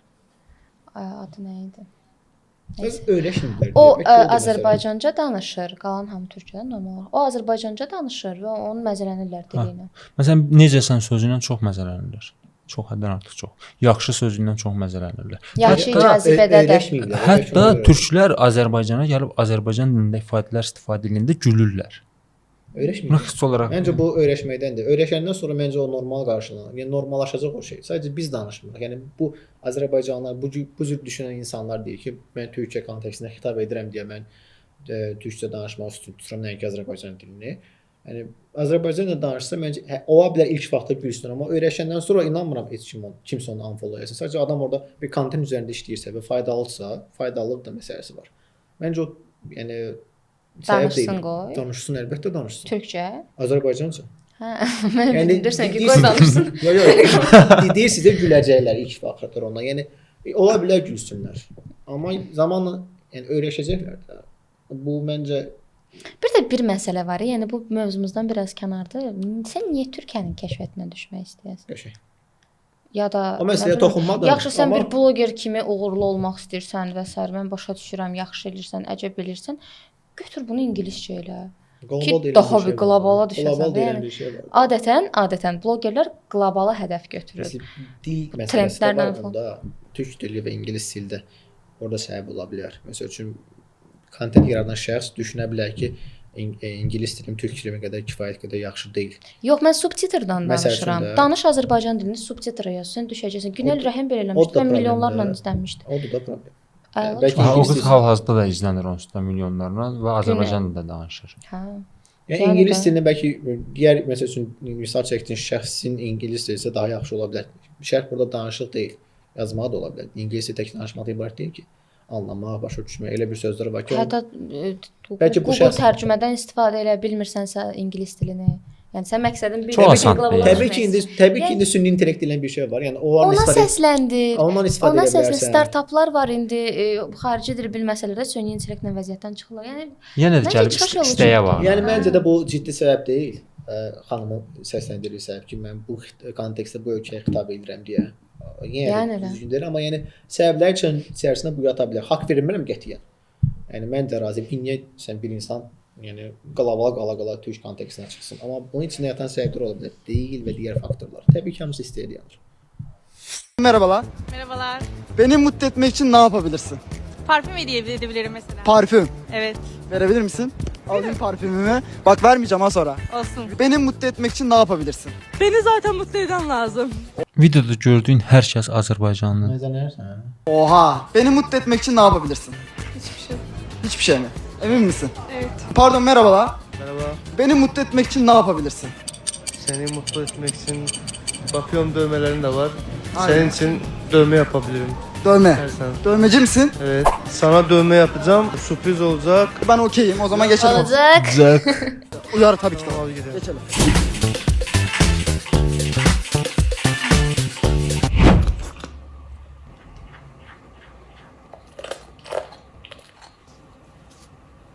Adı nə idi? Biz öyrəşmirlər. O Azərbaycanca danışır, qalan hamı türkcədən normal. O Azərbaycanca danışır və onu məzələnirlər dili ilə. Məsələn, necəsən sözü ilə çox məzələnirlər. Çox həddən artıq çox. Yaxşı sözü ilə çox məzələnirlər. Yaxşı cazibədə də. Hətta türklər Azərbaycana gəlib Azərbaycan dilində ifadələr istifadə edəndə gülürlər. Öyrəşmirlər. Buna xüsusi olaraq Məncə bu öyrəşməkdəndir. Öyrəşəndən sonra məncə o normal qarşılanır. Yəni normallaşacaq o şey. Sadəcə biz danışmırıq. Yəni bu Azərbaycanlılar, bu cür düşünən insanlar deyir ki, mən Türkiyə kontekstində xitab edirəm deyə mən türkcə danışmaq üstün tuturam, nəinki Azərbaycan dilini. Yəni Azərbaycanca danışsa məncə ola bilər ilk vaxtda gülsün, amma öyrəşəndən sonra inanmıram heç kimsə onu unfollow etsin. Sadəcə adam orada bir kontent üzərində işləyirsə və faydalıdırsa, faydalılıq da məsələsi var. Məncə o yəni Danışsın qoy. Danışsın, əlbəttə danışsın. Türkcə? Azərbaycanca. Hə, mən Yəni bilirsən ki, qoy danışsın. Yox, deyirsiniz də güləcəklər ilk vaxtlar ona. Yəni ola bilər gülsünlər. Amma zamanla yəni öyrəşəcəklər də. Bu məncə Bir məsələ var. Yəni bu mövzumuzdan biraz kənarda. Sən niyə Türkiyənin kəşfiyyətinə düşmək istəyirsən? qəşəng. Ya da O məsələyə toxunmadan. yaxşı sən bir bloger kimi uğurlu olmaq istəyirsən və s. mən başa düşürəm, yaxşı elirsən, əcəb elirsən. Götür bunu ingiliscə elə. Ki daha bir qlobala düşəsən. Qlobal deyilən bir şey var. Adətən blogerlər qlobala hədəf götürür. Dil məsələsi Trendlərlə var bunda. Türk dili və ingilis dildə orada səbəb ola bilər. Məsəl üçün kontent yaradan şəxs düşünə bilər ki, ingilis dilim türk dilimə qədər kifayət qədər yaxşı deyil. Yox, mən subtitrdən Məsəl danışıram. üçün də- Danış Azərbaycan dilini subtitra yaz, sən düşəcəksən. Günel Rəhim belə eləmişdi, mən milyonlarla izlənmişdi. O da problem. Əla Bəlkə çox. o ingilis qız dilində- hal-hazırda da izlənir onsuz da milyonlarla və Azərbaycan dilində danışır. Hə. Yəni Yəni ingilis də- dilini bəlkə digər məsəl üçün misal çəkdiyin şəxsin ingilis dili isə daha yaxşı ola bilər. Şərt burada danışıq deyil, yazmaq da ola bilər. İngilis dili tək danışmaq ibarət deyil ki, anlamaq, başa düşmək elə bir sözlər var ki, Hətta Bəlkə bu Google şəxs- tərcümədən istifadə elə bilmirsənsə ingilis dilini. Yəni sən məqsədin bir Çox asan deyil. təbii ki, indi süni intellekt deyilən bir şey var. Yəni ona səsləndir. ondan istifadə Ona edə səslən bilərsən. startaplar var indi xarici dil bilməsələr də süni intellektlə vəziyyətdən çıxırlar. Yəni Yenə də Məncə gəlib çıxış yolu istəyə çoxdur. var. Yəni məncə də bu ciddi səbəb deyil. Xanımın səsləndirdiyi səbəb ki, mən bu kontekstdə bu ölkəyə xitab edirəm deyə. Yəni də. düzgün deyil, amma yəni səbəblər üçün içərisində bu yata bilər. Haqq vermirəm qətiyyən. Yəni mən də razıyam ki, niyə sən bir insan yəni qala türk kontekstinə çıxsın. Amma bunun içində yatan səbəblər ola bilər. Deyil və digər faktorlar. Təbii ki, hamısı istəyir yanır. Merhabalar. Merhabalar. Beni mutlu etmek için ne yapabilirsin? Parfüm hediye edebilirim mesela. Parfüm. Evet. Verebilir misin? Alayım parfümümü. Bak vermeyeceğim ha sonra. Olsun. Beni mutlu etmek için ne yapabilirsin? Beni zaten mutlu eden lazım. Videoda gördüyün hər kəs Azərbaycanlı. Məzənərsən? Oha. Beni mutlu etmek için ne yapabilirsin? Hiçbir şey. Hiçbir şey mi? Emin misin? Evet. Pardon merhabalar. Merhaba, Beni mutlu etmek için ne yapabilirsin? seni mutlu etmek için bakıyorum dövmelerin de var. Aynen. Senin için dövme yapabilirim Dövme. her sene. Dövmeci misin? Evet, sana dövme yapacağım. Sürpriz olacak. Ben okeyim. O zaman geçelim. olacaq. Uyar tabii ki de. Tamam, hadi gidelim. Geçelim.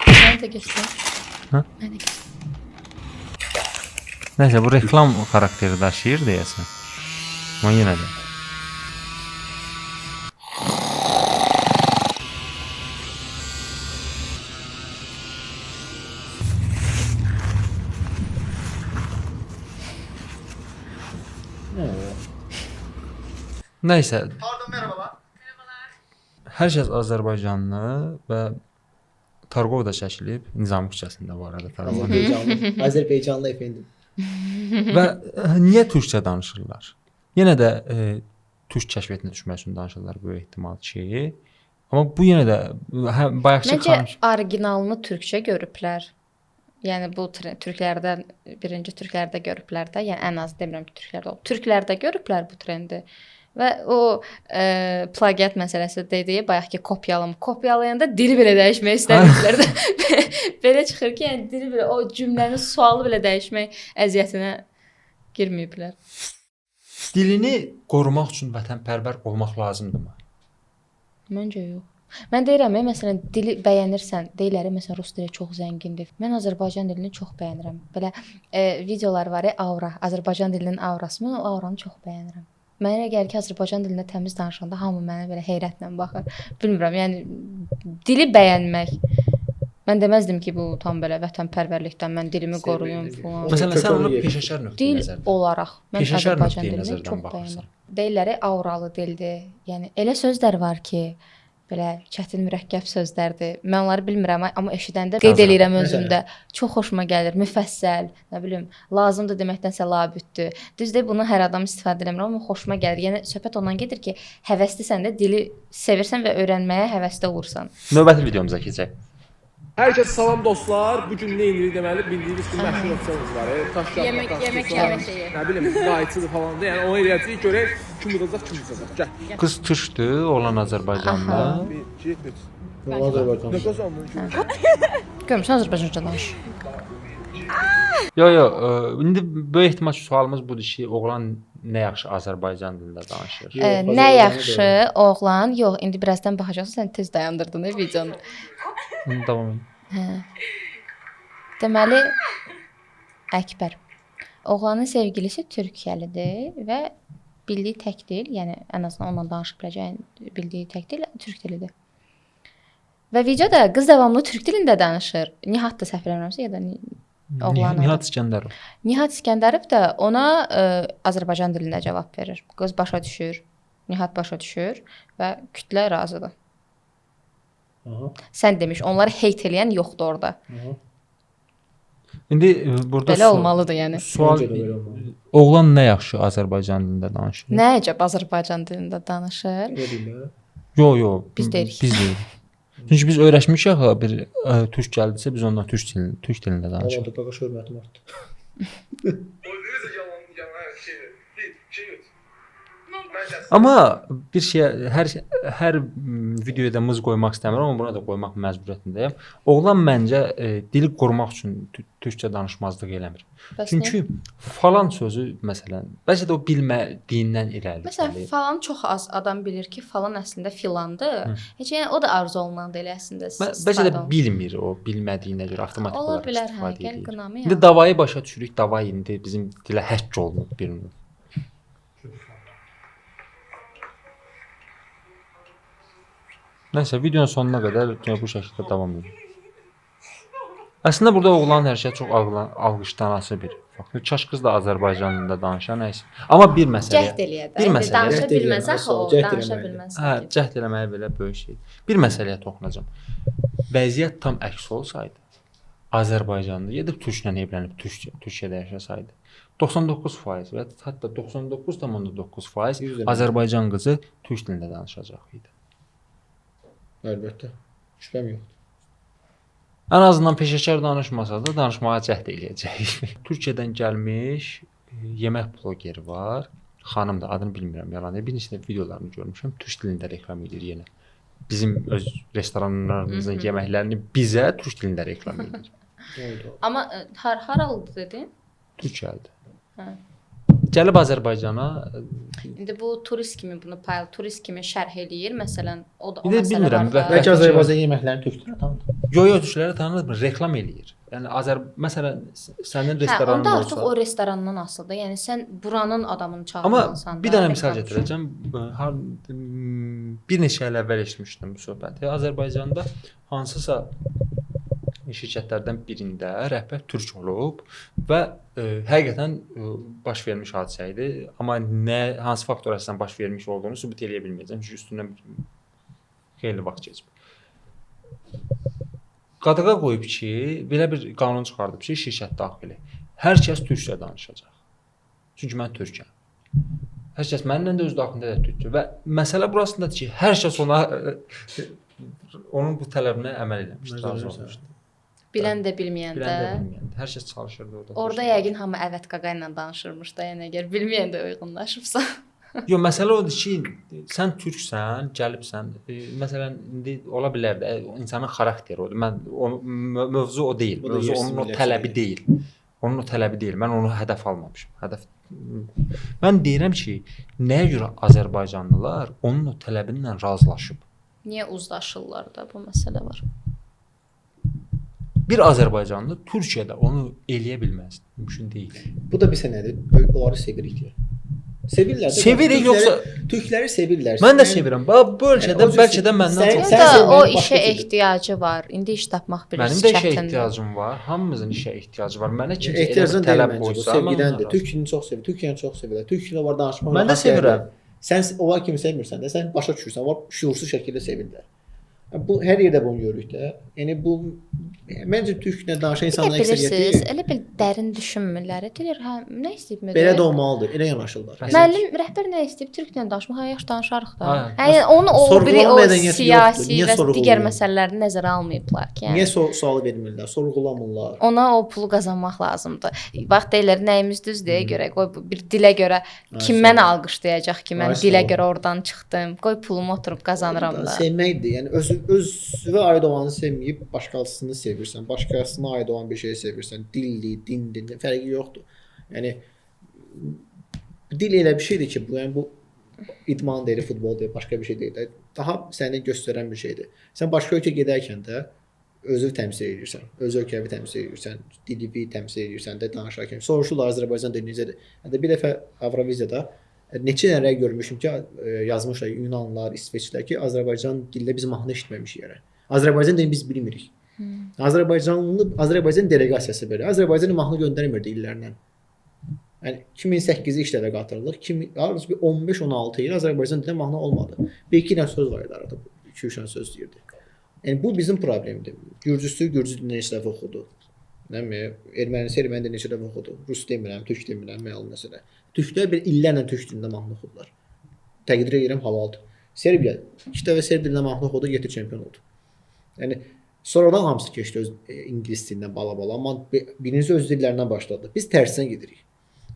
Mən də göstər. Hə? Mən də göstər. Nəysə bu reklam xarakteri daşıyır deyəsən. Amma yenə də. Nəysə, Pardon merhabalar. hər kəs Azərbaycanlı və Targov da çəkilib, Nizami küçəsində bu arada Targov. Azərbaycanlı efendim. Və niyə türkcə danışırlar? Yenə də türk kəşfiyyətinə düşmək üçün danışırlar böyük ehtimal ki. Amma bu yenə də bayaqçı Məncə orijinalını türkcə görüblər. Yəni bu türklərdən birinci türklərdə görüblər də, yəni ən az demirəm ki, türklərdə olub. Türklərdə görüblər bu trendi Və o plagiat məsələsi dediyi bayaqki kopyalayanda dili belə dəyişmək istəmirdilər də. Belə çıxır ki, yəni dili belə o cümlənin sualı belə dəyişmək əziyyətinə girməyiblər. Dilini qorumaq üçün vətənpərvər olmaq lazımdırmı? Məncə yox. Mən deyirəm, məsələn, dili bəyənirsən, deyirlər, məsələn, rus dili çox zəngindir. Mən Azərbaycan dilini çox bəyənirəm. Belə videolar var, aura, Azərbaycan dilinin aurası. Mən o auranı çox bəyənirəm. Mənə elə gəlir ki, Azərbaycan dilində təmiz danışanda hamı mənə belə heyrətlə baxır. Bilmirəm, yəni dili bəyənmək. Mən deməzdim ki, bu tam belə vətənpərvərlikdən mən dilimi qoruyum falan. Məsələn, sən onu peşəkar nöqteyi Dil nəzərdən. olaraq mən Peşəkar Azərbaycan nöqteyi dilini nəzərdən çox baxırsan. bəyənirəm. Deyirlər, auralı dildir. Yəni elə sözlər var ki, belə çətin mürəkkəb sözlərdir. Mən onları bilmirəm, amma eşidəndə qeyd eləyirəm özümdə. Çox xoşuma gəlir. Müfəssəl, nə bilim, lazımdır deməkdənsə labüddür. Düzdür, bunu hər adam istifadə eləmir, amma xoşuma gəlir. Yəni söhbət ondan gedir ki, həvəslisən də dili sevirsən və öyrənməyə həvəsli olursan. Növbəti videomuza keçək. Hər kəsə salam dostlar. Bu gün nə edirik deməli, bildiyiniz kimi məşhur opsiyonumuz var. Daş Yemək yeməyi. nə bilim, qayçıdır falan da. Yəni onu eləyəcəyik, görək kim udacaq, kim udacaq. Gəl. Qız türkdür, oğlan Azərbaycanlı. 1 2 3. Azərbaycan. Nə qazandın? Görmüsən Azərbaycanca danış. Yo, indi böyük ehtimal ki, sualımız budur ki, oğlan nə yaxşı Azərbaycan dilində danışır. Nə yaxşı oğlan? Yox, indi birazdan baxacaqsan, sən tez dayandırdın videonu. Davam edin. Hə. Deməli Əkbər. Oğlanın sevgilisi Türkiyəlidir və bildiyi tək dil, yəni ən azından onunla danışa biləcəyin bildiyi tək dil türk dilidir. Və videoda qız davamlı türk dilində danışır. Nihat da səhv eləmirəmsə ya da oğlan. Nihat İskəndərov. Nihat İskəndərov da ona Azərbaycan dilində cavab verir. Qız başa düşür, Nihat başa düşür və kütlə razıdır. Aha. Sən demiş, onları heyt eləyən yoxdur orada. Aha. İndi burada Belə olmalıdır, yəni. Sual Məncə də belə olmalı. oğlan nə yaxşı Azərbaycan dilində danışır? Nə əcəb Azərbaycan dilində danışır? Nə deyirlər? Yo, Biz deyirik. Biz deyirik. Çünki biz öyrəşmişik axı bir türk gəldisə biz onunla türk dilində danışırıq. Avanda qaqaş hörmətim artdı. O necə yalan şey Amma bir şey hər videoda mız qoymaq istəmirəm, amma buna da qoymaq məcburiyyətindəyəm. Oğlan məncə dili qorumaq üçün türkcə danışmazlıq eləmir. Bəs Çünki falan sözü məsələn, bəlkə də o bilmədiyindən irəli Məsələn, gəlir. falan çox az adam bilir ki, falan əslində filandır. Heç yəni o da arzu olunan deyil əslində. Bəlkə də bilmir o, bilmədiyinə görə avtomatik Ola olaraq bilər, hə, istifadə gəl edir. qınamı İndi davayı başa düşürük, davay indi bizim dilə həkk olunub bir növ. Nəysə, videonun sonuna qədər bu şəkildə davam edir. Əslində burada oğlanın hərəkəti çox alqışlanası bir faktor. Kaş qız da Azərbaycan dilində danışa, nəysə. Amma bir məsələ. Cəhd eləyər də. Bir İndi məsələ. danışa Cəhd eləyər, bilməsə axı o cəhd danışa eləməlidir. bilməz. Hə, cəhd eləməyi belə böyük şey. Bir məsələyə toxunacağam. Vəziyyət tam əks olsaydı, Azərbaycanda gedib türklə evlənib Türkiyədə yaşasaydı, 99% və hətta 99,9% Azərbaycan qızı türk dilində danışacaq idi. Əlbəttə. Şübhəm yoxdur. Ən azından peşəkar danışmasa da danışmağa cəhd eləyəcək. Türkiyədən gəlmiş yemək bloqeri var. Xanım da adını bilmirəm, yalan deyil. Bir neçə videolarını görmüşəm. Türk dilində reklam edir yenə. Bizim öz restoranlarımızın yeməklərini bizə türk dilində reklam edir. Amma haralıdır dedin? Türkiyədə. Hə. Gəlib Azərbaycana. İndi bu turist kimi bunu turist kimi şərh eləyir. Məsələn, o da o İndi məsələ bilmirəm, var. Bəlkə Azərbaycan yeməklərini türkdür tanıdı. Yo-yo tanınır, reklam eləyir. Yəni məsələn sənin restoranın onda olsa. artıq o restorandan asılıdır. Yəni sən buranın adamını Amma çağırırsan. bir dənə misal gətirəcəm. Bir neçə il əvvəl eşitmişdim bu söhbəti. Azərbaycanda hansısa şirkətlərdən birində rəhbər türk olub və həqiqətən baş vermiş hadisə idi. Amma hansı faktor əsasən baş vermiş olduğunu sübut eləyə bilməyəcəm. Çünki üstündən xeyli vaxt keçib. Qadağa qoyub ki, belə bir qanun çıxardıb ki, şirkət daxili hər kəs türkcə danışacaq. Çünki mən türkəm. Hər kəs mənimlə də öz daxilində də türkcə və məsələ burasındadır ki, hər kəs onun bu tələbinə əməl etmişdi, razı olmuşdu. Bilən də bilməyən də. Hər kəs çalışırdı orada. Orada yəqin hamı əvət qaqa ilə danışırmış da, yəni əgər bilməyən də uyğunlaşıbsa. Yox, məsələ odur ki, sən türksən, gəlibsən. Məsələn, indi ola bilər də insanın xarakteri odur. Mən mövzu o deyil. Bu da Mövzu yersiz onun o millət tələbi deyil. Onun o tələbi deyil. Mən onu hədəf almamışam. Mən deyirəm ki, nəyə görə Azərbaycanlılar onun o tələbi ilə razılaşıb? Niyə uzlaşırlar da bu məsələ var? Bir Azərbaycanlı Türkiyədə onu eləyə bilməz. Mümkün deyil. Bu da bir sənədir. Onları sevirik deyə. Sevirlər də. Sevirik yoxsa türkləri sevirlər. mən də sevirəm. Bax bu ölkədə bəlkə də məndən sən- çox Ya da sevməyin o başqa işə türlü. ehtiyacı var. İndi iş tapmaq mənim bilirsiniz də işə çətindir. ehtiyacım var. Hamımızın işə ehtiyacı var. Mənə kimsə Ehtiyacın elə bir deyil tələb məncə bu, qoysa, mən sevgidəndir. ondan Türkini çox sevir, Türkiyəni çox sevirlər. Türkiyələ var danışmaq. Mən də rahat sevirəm. gəlmir. Sən onlar kimi sevmirsən də, sən başa düşürsən, var şuursuz şəkildə sevirlər. Bu hər yerdə bunu görürük də. Yəni bu məncə türklə danışan insanların Bilirsiniz, əksəriyyəti elə bil dərin düşünmürlər. Deyir, hə, nə istəyib müdür? belə də olmalıdır. Elə yanaşırlar. Müəllim, rəhbər nə istəyib? Türklə danışmaq, hə, yaxşı danışarıq da. Hə. Hə, yəni onu o Sorğulama biri o mədəniyyəti yoxdur. siyasi Niyə və digər sorğuluyur? məsələləri nəzərə almayıblar ki. Niyə Yəni sual vermirlər, sorğulamırlar? ona o pulu qazanmaq lazımdır. Bax deyirlər nəyimiz düzdür görə, qoy bu bir dilə görə kim sağ mən ol. alqışlayacaq ki, mən Ay, sağ dilə ol. görə oradan çıxdım. Qoy pulumu oturub qazanıram da. Sevməkdir. Yəni özünə aid olanı sevməyib başqasını sevirsən, başqasına aid olan bir şeyi sevirsən, dilli, dindir, fərqi yoxdur. Yəni dil elə bir şeydir ki, bu yəni bu idman deyil, futbol deyil, başqa bir şey deyil də. Daha səni göstərən bir şeydir. Sən başqa ölkə gedərkən də özünü təmsil edirsən, öz ölkəni təmsil edirsən, dilini təmsil edirsən də danışarkən. Soruşurlar Azərbaycan dili necədir? Hətta bir dəfə Avroviziyada neçə dənə görmüşüm ki, yazmışlar Yunanlılar, İsveçlilər ki, Azərbaycan dilində biz mahnı eşitməmişik yəni. Azərbaycan dilini biz bilmirik. Azərbaycan deleqasiyası belə. Azərbaycan mahnı göndərmirdi illərlə. Yəni 2008-ci ildə qatırıldıq. 15-16 il Azərbaycan dilində mahnı olmadı. Bir-iki dənə söz var idi arada. 2-3 dənə söz deyirdi. Yəni bu bizim problemdir. Gürcüsü gürcü dilində neçə dəfə oxudu. Nəmi? Ermənisi erməni dilində neçə dəfə oxudu. Rus demirəm, türk demirəm, məlum məsələ. Türklər bir illərlə türk dilində mahnı oxudular. Təqdir edirəm, halaldır. Serbiya 2 dəfə serb dilində mahnı oxudu, 7 çempion oldu. Yəni sonradan hamısı keçdi öz ingilis dilindən bala-bala, amma birinci öz dillərindən başladı. Biz tərsinə gedirik.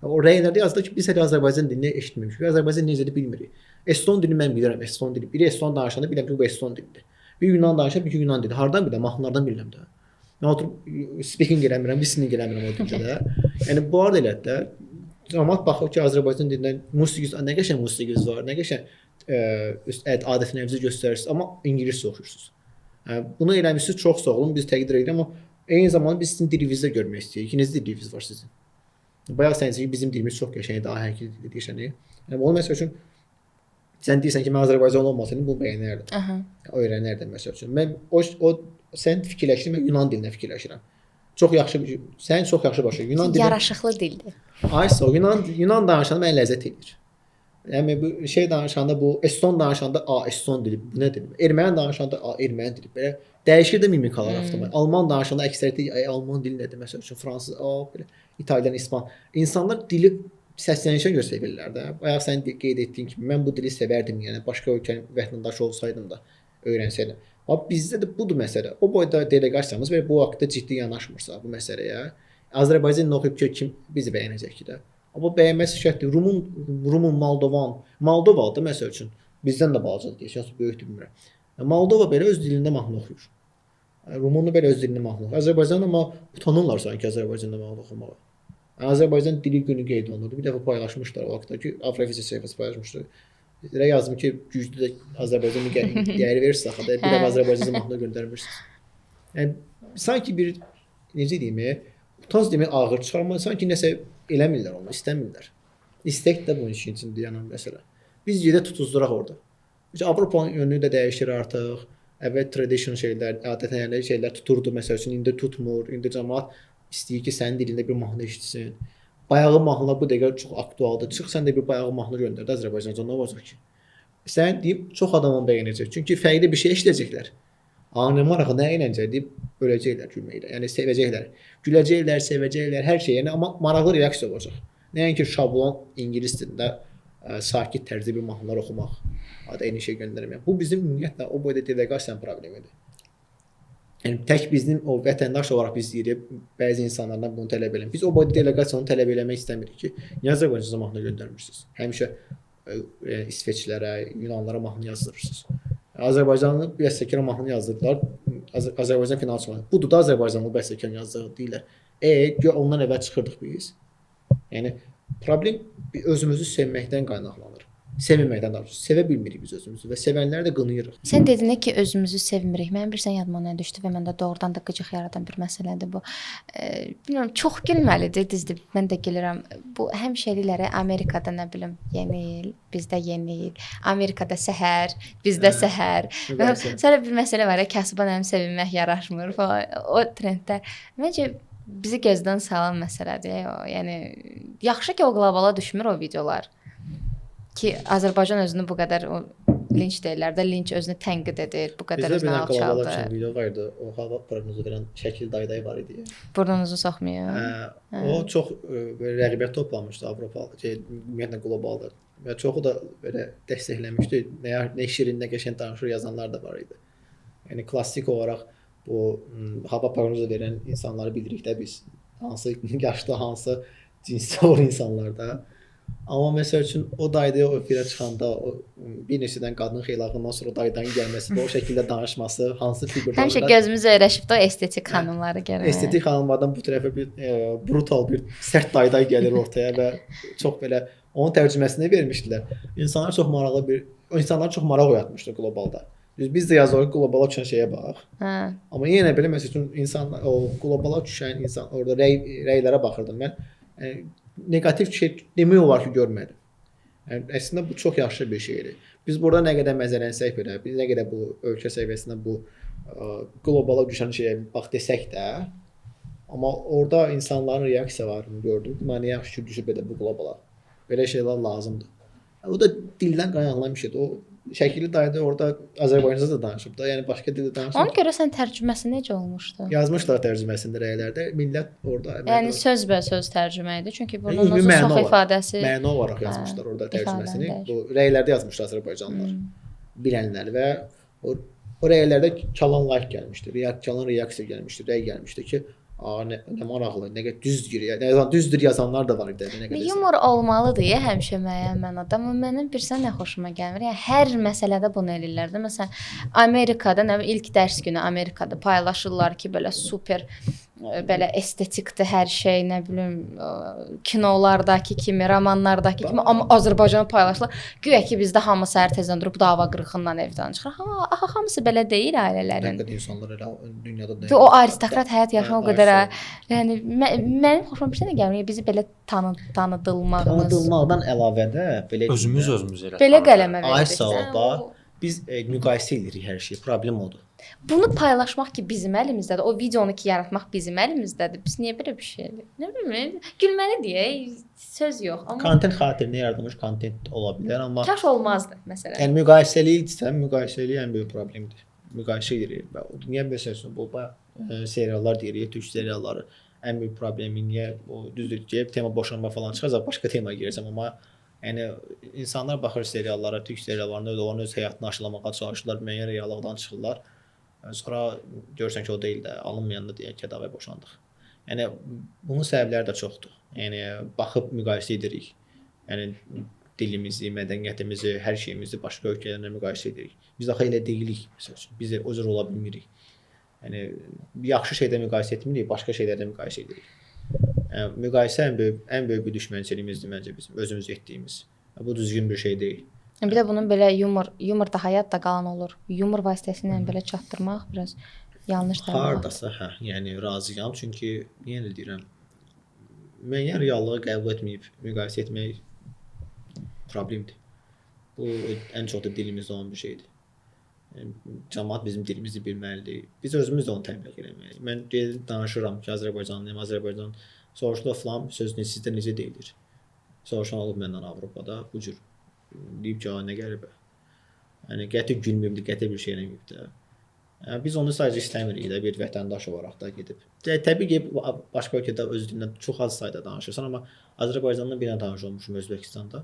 O rəylərdə yazılır ki, biz hələ Azərbaycan dilini eşitməmişik. Azərbaycan necədir bilmirik. Eston dili mən bilirəm, Eston dili. Biri Eston danışanda bilirəm ki, bu Eston dilidir. Bir Yunan danışanda bir Yunan dili. Hardan bilirəm? Mahnılardan bilirəm də. Mən oturub speaking eləmirəm, listening eləmirəm o dildə də. Yəni bu arada elə də cəmaət baxır ki, Azərbaycan dilindən musiqisi, nə qəşəng musiqisi var, nə qəşəng adət-ənənənizi göstərirsiniz, amma ingiliscə oxuyursunuz. Bunu eləmişsiniz, çox sağ olun, biz təqdir edirəm, amma eyni zamanda biz sizin dilinizdə görmək istəyirik. İkinci diliniz var sizin. Bayaq sən deyirsən ki, bizim dilimiz çox qəşəngdir, ahəngli dildir deyirsən. Yəni onu məsəl üçün sən deyirsən ki, mən Azərbaycanlı olmasaydım bunu bəyənərdim. Aha. Öyrənərdim məsəl üçün. Mən o sən fikirləşirsən, mən Yunan dilində fikirləşirəm. Çox yaxşı sən çox yaxşı başa Yunan dili. Yaraşıqlı dildir. Aysa Yunan danışanda mən ləzzət edir. Yəni bu şey danışanda bu Eston danışanda Eston dili bu nədir? Erməni danışanda erməni dili. Belə dəyişir də mimikalar avtomatik. Alman danışanda əksəriyyəti Alman dili nədir məsəl üçün, fransız, belə İtalyan, İspan. İnsanlar dili səslənişə görə sevirlər də. Bayaq sən qeyd etdiyin kimi mən bu dili sevərdim, yəni başqa ölkənin vətəndaşı olsaydım da öyrənsəydim. Amma bizdə də budur məsələ. O boyda delegasiyamız belə bu vaxtda ciddi yanaşmırsa bu məsələyə, Azərbaycan oxuyub ki, kim bizi bəyənəcək ki də. Amma bəyənməsi şərtdir. Rumun, Moldova da məsəl üçün bizdən də balacadır deyək, yoxsa böyükdür bilmirəm. Moldova belə öz dilində mahnı oxuyur. Rumunu belə öz dilində mahnı oxuyur. Azərbaycan amma utanırlar sanki Azərbaycanda mahnı oxumağa. Azərbaycan dili günü qeyd olunurdu. Bir dəfə paylaşmışlar o vaxtda ki, Avroviziya səhifəsi paylaşmışdı. Elə yazdım ki, güclü də Azərbaycan dəyəri verirsiniz axı da, bir dəfə Azərbaycan mahnı göndərmirsiniz. Yəni sanki bir necə deyim, utanc demək ağır çıxar, amma sanki nəsə eləmirlər onu, istəmirlər. İstək də bunun içində yanan məsələ. Biz yerdə tutuzduruq orada. Avropanın yönü də dəyişir artıq. Əvvəl tradition şeylər, adət-ənənələr şeylər tuturdu məsəl üçün, indi tutmur. İndi cəmaət istəyir ki, sənin dilində bir mahnı eşitsin. Bayağı mahnılar bu dəqiqə çox aktualdır. Çıx sən də bir bayağı mahnı göndər də Azərbaycanca nə olacaq ki? Sən deyib çox adamın bəyənəcək. Çünki fərqli bir şey eşidəcəklər. Nə maraqlı, nə əyləncə deyib öləcəklər gülməklə. Yəni sevəcəklər. Güləcəklər, sevəcəklər, hər şey. Yəni amma maraqlı reaksiya olacaq. Nəinki şablon ingilis dilində sakit tərzdə bir mahnılar oxumaq, eyni şey göndərmək. Bu bizim ümumiyyətlə o boyda delegasiyanın problemidir. Yəni tək bizim o vətəndaş olaraq biz deyirik, bəzi insanlardan bunu tələb eləmək. Biz o boyda delegasiyanı tələb eləmək istəmirik ki, niyə Azərbaycanca mahnı göndərmirsiniz? Həmişə İsveçlərə, Yunanlara mahnı yazdırırsınız. Azərbaycanlı bəstəkara mahnı yazdırdılar. Azərbaycan final çıxardı. Budur da Azərbaycanlı bəstəkar yazdığı deyirlər. Güya ondan əvvəl çıxırdıq biz. Yəni problem özümüzü sevməkdən qaynaqlanır. Sevməkdən daha çox. Sevə bilmirik biz özümüzü və sevənləri də qınayırıq. Sən dedin ki, özümüzü sevmirik. Mən birdən yadıma nə düşdü və məndə doğrudan da qıcıq yaradan bir məsələdir bu. Bilmirəm, çox gülməlidir, düzdür. Mən də gülürəm. Bu həmişəlikləri Amerikada nə bilim, yeni il, bizdə yeni il. Amerikada səhər, bizdə səhər. Sonra bir məsələ var ya, kasıba nəm sevinmək yaraşmır falan. O trendlər. Məncə bizi gözdən salan məsələdir o. Yəni yaxşı ki, o qlobala düşmür o videolar. Ki Azərbaycan özünü bu qədər o linç deyirlər də, linç özünü tənqid edir, bu qədər özünü alçaldır. Bizdə bir video vardı, o hava proqnozu verən Şəkil Dayday var idi. Burnunuzu soxmayın. O çox belə rəğbət toplamışdı Avropada, ümumiyyətlə qlobalda. Və çoxu da belə dəstəkləmişdi. Nə şirin, nə qəşəng danışır yazanlar da var idi. Yəni klassik olaraq bu hava proqnozu verən insanları bilirik də biz. Hansı yaşlı, hansı cinsdə olan insanlarda. Amma məsəl üçün o daydaya o efirə çıxanda o bir neçədən qadın xeylaxından sonra o daydanın gəlməsi və o şəkildə danışması, hansı fiqurlarda Həmişə gözümüz öyrəşibdi o estetik xanımları görmək. Estetik xanımlardan bu tərəfə bir brutal bir sərt dayday gəlir ortaya və çox belə onun tərcüməsini vermişdilər. İnsanlar çox maraq oyatmışdı qlobalda. Biz də yazırıq qlobala düşən şeyə bax. Amma yenə belə məsəl üçün insanlar o qlobala düşən insan orada rəylərə baxırdım mən. Neqativ şey demək olar ki, görmədim. Yəni əslində bu çox yaxşı bir şeydir. Biz burada nə qədər məzələnsək belə, biz nə qədər bu ölkə səviyyəsində bu qlobala düşən şeyə bax desək də, amma orada insanların reaksiyalarını gördüm. Mən yaxşı ki, düşüb belə bu qlobala. Belə şeylər lazımdır. O da dildən qaynaqlanan bir şeydir. O Şəkili Dayda orada Azərbaycanca da danışıb da, yəni başqa dildə danışıb. Ona görə sən tərcüməsi necə olmuşdu? Yazmışlar tərcüməsində rəylərdə. Millət orada yəni sözbəsöz tərcümə idi. Çünki burnunuzun çox ifadəsi məna olaraq yazmışlar orada tərcüməsini. Bu rəylərdə yazmışlar Azərbaycanlılar. Bilənlər və o rəylərdə çalan like gəlmişdi. Çalan reaksiya gəlmişdi, rəy gəlmişdi ki, nə maraqlı, nə qədər düzdür. Yəni düzdür yazanlar da var idi, nə qədər. Yumor olmalıdır ya həmişə müəyyən mənada. Amma mənim birsən nə xoşuma gəlmir. Yəni hər məsələdə bunu eləyirlər də. Məsələn, Amerikada nə ilk dərs günü Amerikada paylaşırlar ki, belə super belə estetikdir hər şey, nə bilim, kinolardakı kimi, romanlardakı kimi, amma Azərbaycanı paylaşırlar. Güya ki, bizdə hamı səhər tezdən durub dava qırğından evdən çıxır. Hamısı belə deyil ailələrin. Həqiqətən insanlar elə dünyada da. O aristokrat həyat yaşayan o qədər. Yəni mənim xoşuma bir şey gəlmir. Bizi belə tanıdılmaqdan əlavə də belə özümüz elə. Belə qələmə veririk. veririk. Ay sağ ol da. Biz müqayisə edirik hər şeyi. Problem odur. Bunu paylaşmaq ki bizim əlimizdədir. O videonu ki yaratmaq bizim əlimizdədir. Biz niyə belə bir şey edirik? Nə bilim, gülməli deyə söz yox. Amma kontent xatirinə yaradılmış kontent ola bilər, amma kaş olmazdı məsələn. Yəni müqayisəlidirsə, müqayisəli ən böyük problemdir. Müqayisə edirik. Niyə məsələn bu seriallar deyirik, türk serialları ən böyük problemi niyə o düzdür ki, tema boşanma falan çıxacaq, başqa temaya girəcəm, amma yəni insanlar baxır seriallara, türk seriallarında onun öz həyatını aşılamağa çalışırlar, müəyyən reallıqdan çıxırlar. Sonra görsən ki, o deyil də, alınmayanda deyək ki, davay boşandıq. Yəni bunun səbəbləri də çoxdur. Yəni baxıb müqayisə edirik. Yəni dilimizi, mədəniyyətimizi, hər şeyimizi başqa ölkələrlə müqayisə edirik. Biz axı elə deyilik, məsələn. Biz o cür ola bilmirik. Yəni yaxşı şeydə müqayisə etmirik, başqa şeylərdə müqayisə edirik. Yəni müqayisə ən böyük bir düşmənçiliyimizdir məncə bizim özümüz etdiyimiz. Bu düzgün bir şey deyil. Bir də bunun belə yumor da həyatda qalan olur. Yumor vasitəsilə belə çatdırmaq biraz yanlışdır. Hardasa, yəni razıyam, çünki yenə deyirəm, müəyyən reallığı qəbul etməyib müqayisə etmək problemdir. Bu ən çox da dilimizdə olan bir şeydir. Yəni, cəmaət bizim dilimizi bilməlidir. Biz özümüz də onu təbliğ etməliyik. Mən danışıram ki, Azərbaycanlıyam, Azərbaycan soruşdu falan, sözünü sizdə necə deyilir? Soruşan olub məndən Avropada bu cür. Deyib ki, nə qəribə. Yəni qəti gülməyibdi, qəti bir şey eləməyib də. Yəni biz onu sadəcə istəmirik də bir vətəndaş olaraq da gedib. Təbii ki, başqa ölkədə öz dilində çox az sayda danışırsan, amma Azərbaycanla bir dənə tanış olmuşum Özbəkistanda.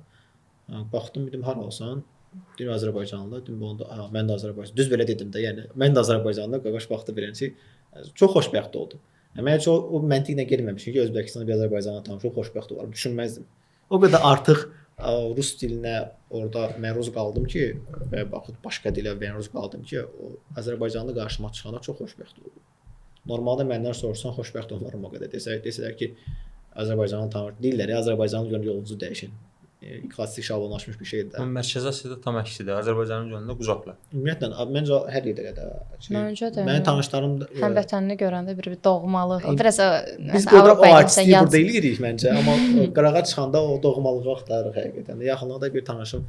Baxdım, dedim, hara olsan? Dedim Azərbaycanlı, dedim onda, mən də Azərbaycanlı. Düz belə dedim də, yəni mən də Azərbaycanlı, qaqaş baxdı beləcə. Çox xoşbəxt oldum. Mən heç o məntiqlə getməmişdim ki, Özbəkistanda bir Azərbaycanla tanış olub xoşbəxt olaram, düşünməzdim. O qədər artıq rus dilinə orada məruz qaldım ki, və baxıb başqa dilə məruz qaldım ki, o Azərbaycanlı qarşıma çıxanda çox xoşbəxt oldum. Normalda məndən soruşsan xoşbəxt olmaram o qədər. Desələr ki, Azərbaycanlı tanır. Deyirlər, Azərbaycanlı görə yolunuzu dəyişin. Klassik şablonlaşmış bir şeydir də. Mərkəzi Asiyada tam əksidir. Azərbaycanın yönündə qucaqla. Ümumiyyətlə, məncə hər yerdə elə də. Məncə də. Mənim tanışlarım Həmvətənini görəndə bir doğmalıq, biraz biz məsələn burada o Avropaya artistliyi gəlsən burada eləyirik məncə, amma qırağa çıxanda o doğmalığı axtarırıq həqiqətən. Yaxınlıqda bir tanışım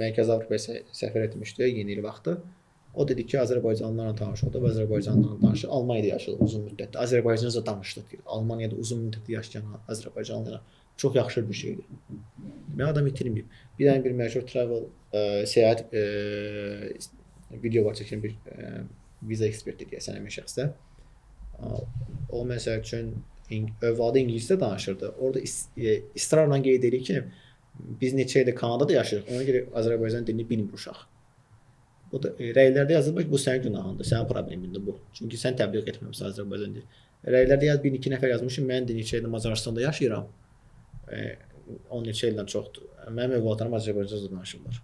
Mərkəzi Avropaya səfər etmişdi yeni il vaxtı. O dedi ki, Azərbaycanlılarla tanış oldu və Azərbaycanlılarla danışır. Almaniyada yaşadı uzun müddətdə. Azərbaycanca danışdıq. Almaniyada uzun müddətli yaşayan Azərbaycanlılarla çox yaxşı bir şeydir. Mən adam itirməyib. Bir dənə bir məşhur travel səyahət video var çəkən bir viza eksperti deyəsən həmin şəxsdə. O məsəl üçün övladı ingiliscə danışırdı. Orada israrla qeyd edir ki, biz neçə ildir Kanadada yaşayırıq. Ona görə Azərbaycan dilini bilmir uşaq. O da rəylərdə yazılmış bu sənin günahındır, sənin problemindir bu. Çünki sən təbliğ etməmisən Azərbaycan dili. Rəylərdə yaz bir neçə nəfər yazmışım. Mən də neçə ildir Macaristanda yaşayıram. 10 neçə ildən çoxdur. Mənim övladlarım Azərbaycanca danışırlar.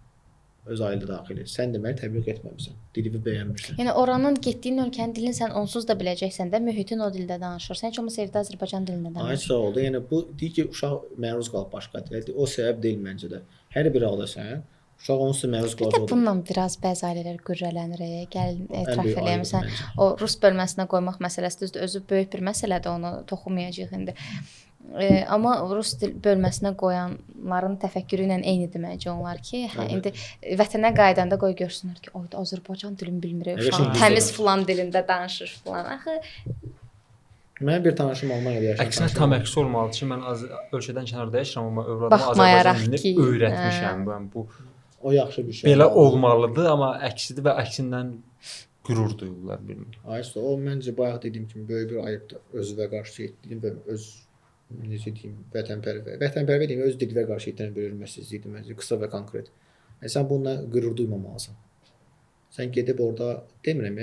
Öz ailə daxili. Sən deməli təbliğ etməmisən. Dilini bəyənmirsən. Yəni oranın getdiyin ölkənin dilini sən onsuz da biləcəksən də, mühitin o dildə danışır. Sən heç olmasa evdə Azərbaycan dilində danışır. Ay sağ oldu. Yəni bu deyir ki, uşaq məruz qalıb başqa dilə. O səbəb deyil məncə də. Hər bir halda sən uşaq onsuz məruz Bir də qalacaq. bununla biraz bəzi ailələr qürrələnir. Gəlin etiraf böyük eləyəm. ayıbdır Məsələn, məncə. o rus bölməsinə qoymaq məsələsi düzdür, özü böyük bir məsələdir, onu toxunmayacağıq indi. Amma rus dil bölməsinə qoyanların təfəkkürü ilə eynidir məncə onlar ki, hə indi vətənə qayıdanda qoy görsünlər ki, oyda Azərbaycan dilini bilmir, Evet, uşaq şimdi təmiz bizdə filan dilində danışır filan. Axı Mənim bir tanışım Almaniyada yaşayır. Əksinə tam əksi olmalıdır ki, mən ölkədən kənarda yaşayıram, amma övladıma Baxmayaraq Azərbaycan ki, dilini öyrətmişəm. Mən bu O yaxşı bir şey. belə olmalıdır, amma əksidir və əksindən qürur duyurlar bilmirəm. Ayısı o məncə bayaq dediyim kimi böyük bir ayıbdır. Özünə qarşı etdiyim və öz necə deyim, vətənpərvər deyim, öz dilinə qarşı etdiyən bir hörmətsizlikdir məncə, qısa və konkret. Sən bununla qürur duymamalısan. Sən gedib orada demirəm,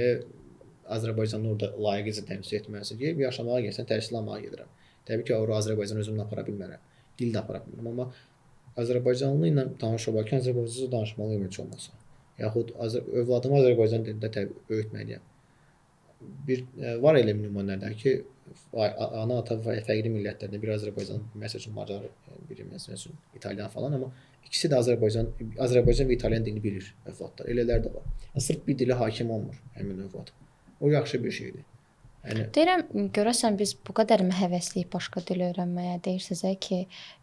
Azərbaycanı orada layiqincə təmsil etməlisən ki, yaşamağa gəlsən, təhsil almağa gedirəm. Təbii ki, ora Azərbaycanı özümlə apara bilmərəm, dil də apara bilmərəm, amma Azərbaycanlı ilə tanış olarkən Azərbaycanca danışmalıyım heç olmasa. Yaxud övladımı Azərbaycan dilində öyrətməliyəm. Bir var elə nümunələr ki, ana ata və fərqli millətlərdə bir Azərbaycan, məsələn Macar, biri məsələn İtalyan falan, amma ikisi də Azərbaycan və İtalyan dilini bilir övladlar. Elələr də var. Sırf bir dilə hakim olmur həmin övlad. O yaxşı bir şeydir. Yəni deyirəm, görəsən biz bu qədər mi həvəsliyik başqa dil öyrənməyə? Deyirsinizə ki,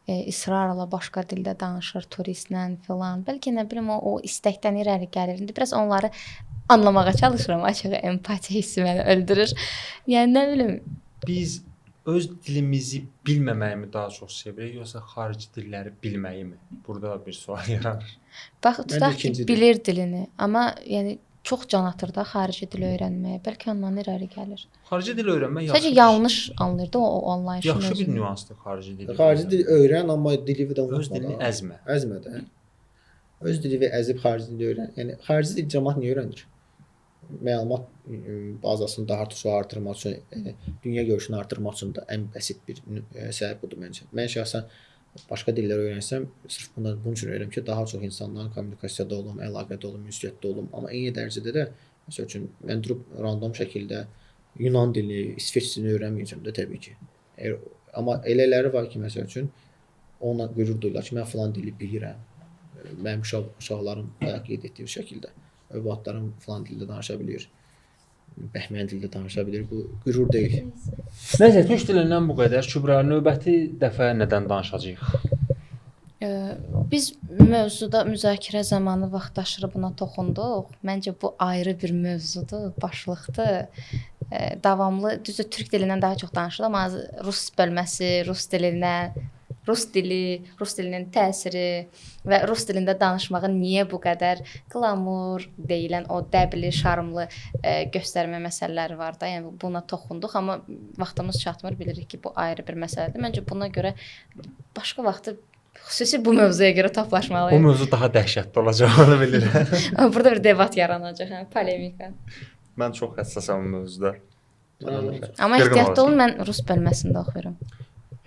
israrla başqa dildə danışır turistlə filan. Bəlkə nə bilim o istəkdən irəli gəlir. İndi biraz onları anlamağa çalışıram, açığı empatiya hissi məni öldürür. Yəni nə bilim, Biz öz dilimizi bilməməyimi daha çox sevirik, yoxsa xarici dilləri bilməyimi? Burada bir sual yaranır. bax tutaq ki, ikinci dil. bilir dilini, amma yəni çox can atır da xarici dil öyrənməyə. Bəlkə ondan irəli gəlir. Xarici dil öyrənmək yaxşı. Sadəcə yanlış anlayır da o anlayışını. Yaxşı bir özünü. nüansdır xarici dil. xarici dil öyrən, amma dili də öz dilini əzmə. Əzmə də. Öz dili əzib xarici dili öyrən. Yəni xarici dil cəmaət niyə öyrənir? Məlumat bazasını daha çox artırmaq üçün, dünya görüşünü artırmaq üçün də ən bəsit bir səbəb budur məncə. Mən şəxsən başqa dillər öyrənsəm, sırf bunun üçün öyrənirəm ki, daha çox insanlarla kommunikasiyada olum, əlaqədə olum, ünsiyyətdə olum. Amma eyni dərəcədə də məsəl üçün mən durub random şəkildə Yunan dilini, İsveç dilini öyrənməyəcəm də təbii ki. Amma elələri var ki, məsəl üçün onunla qürur duyurlar ki, mən falan dili bilirəm. Mənim uşaqlarım bayaq qeyd etdiyim şəkildə övladlarım falan dildə danışa bilir. Bəhmən dildə danışa bilir. Bu qürur deyil. Nəysə, türk dilindən bu qədər. Kübra, növbəti dəfə nədən danışacağıq? Biz mövzuda müzakirə zamanı vaxtaşırı buna toxunduq. Məncə bu ayrı bir mövzudur, başlıqdır. Davamlı, düzdür, türk dilindən daha çox danışılır, amma rus bölməsi, rus dili, rus dilinin təsiri və rus dilində danışmağın niyə bu qədər qlamur deyilən o dəbli, şarmlı göstərmə məsələləri var da. Yəni buna toxunduq, amma vaxtımız çatmır, bilirik ki, bu ayrı bir məsələdir. Məncə buna görə başqa vaxtı xüsusi bu mövzuya görə toplaşmalıyıq. Bu mövzu daha dəhşətli olacağını bilirəm. Amma burada bir debat yaranacaq, hə, polemika. Mən çox həssasam bu mövzuda. Amma ehtiyatlı olun, mən rus bölməsində oxuyuram.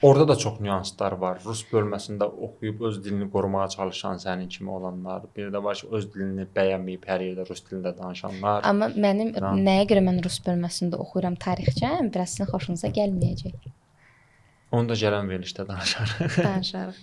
Orada da çox nüanslar var. Rus bölməsində oxuyub öz dilini qorumağa çalışan sənin kimi olanlar, bir də var ki, öz dilini bəyənməyib hər yerdə rus dilində danışanlar. Amma mənim Tamam. nəyə görə mən rus bölməsində oxuyuram tarixçəm, biraz sizin xoşunuza gəlməyəcək. Onu da gələn verilişdə danışarıq. Danışarıq.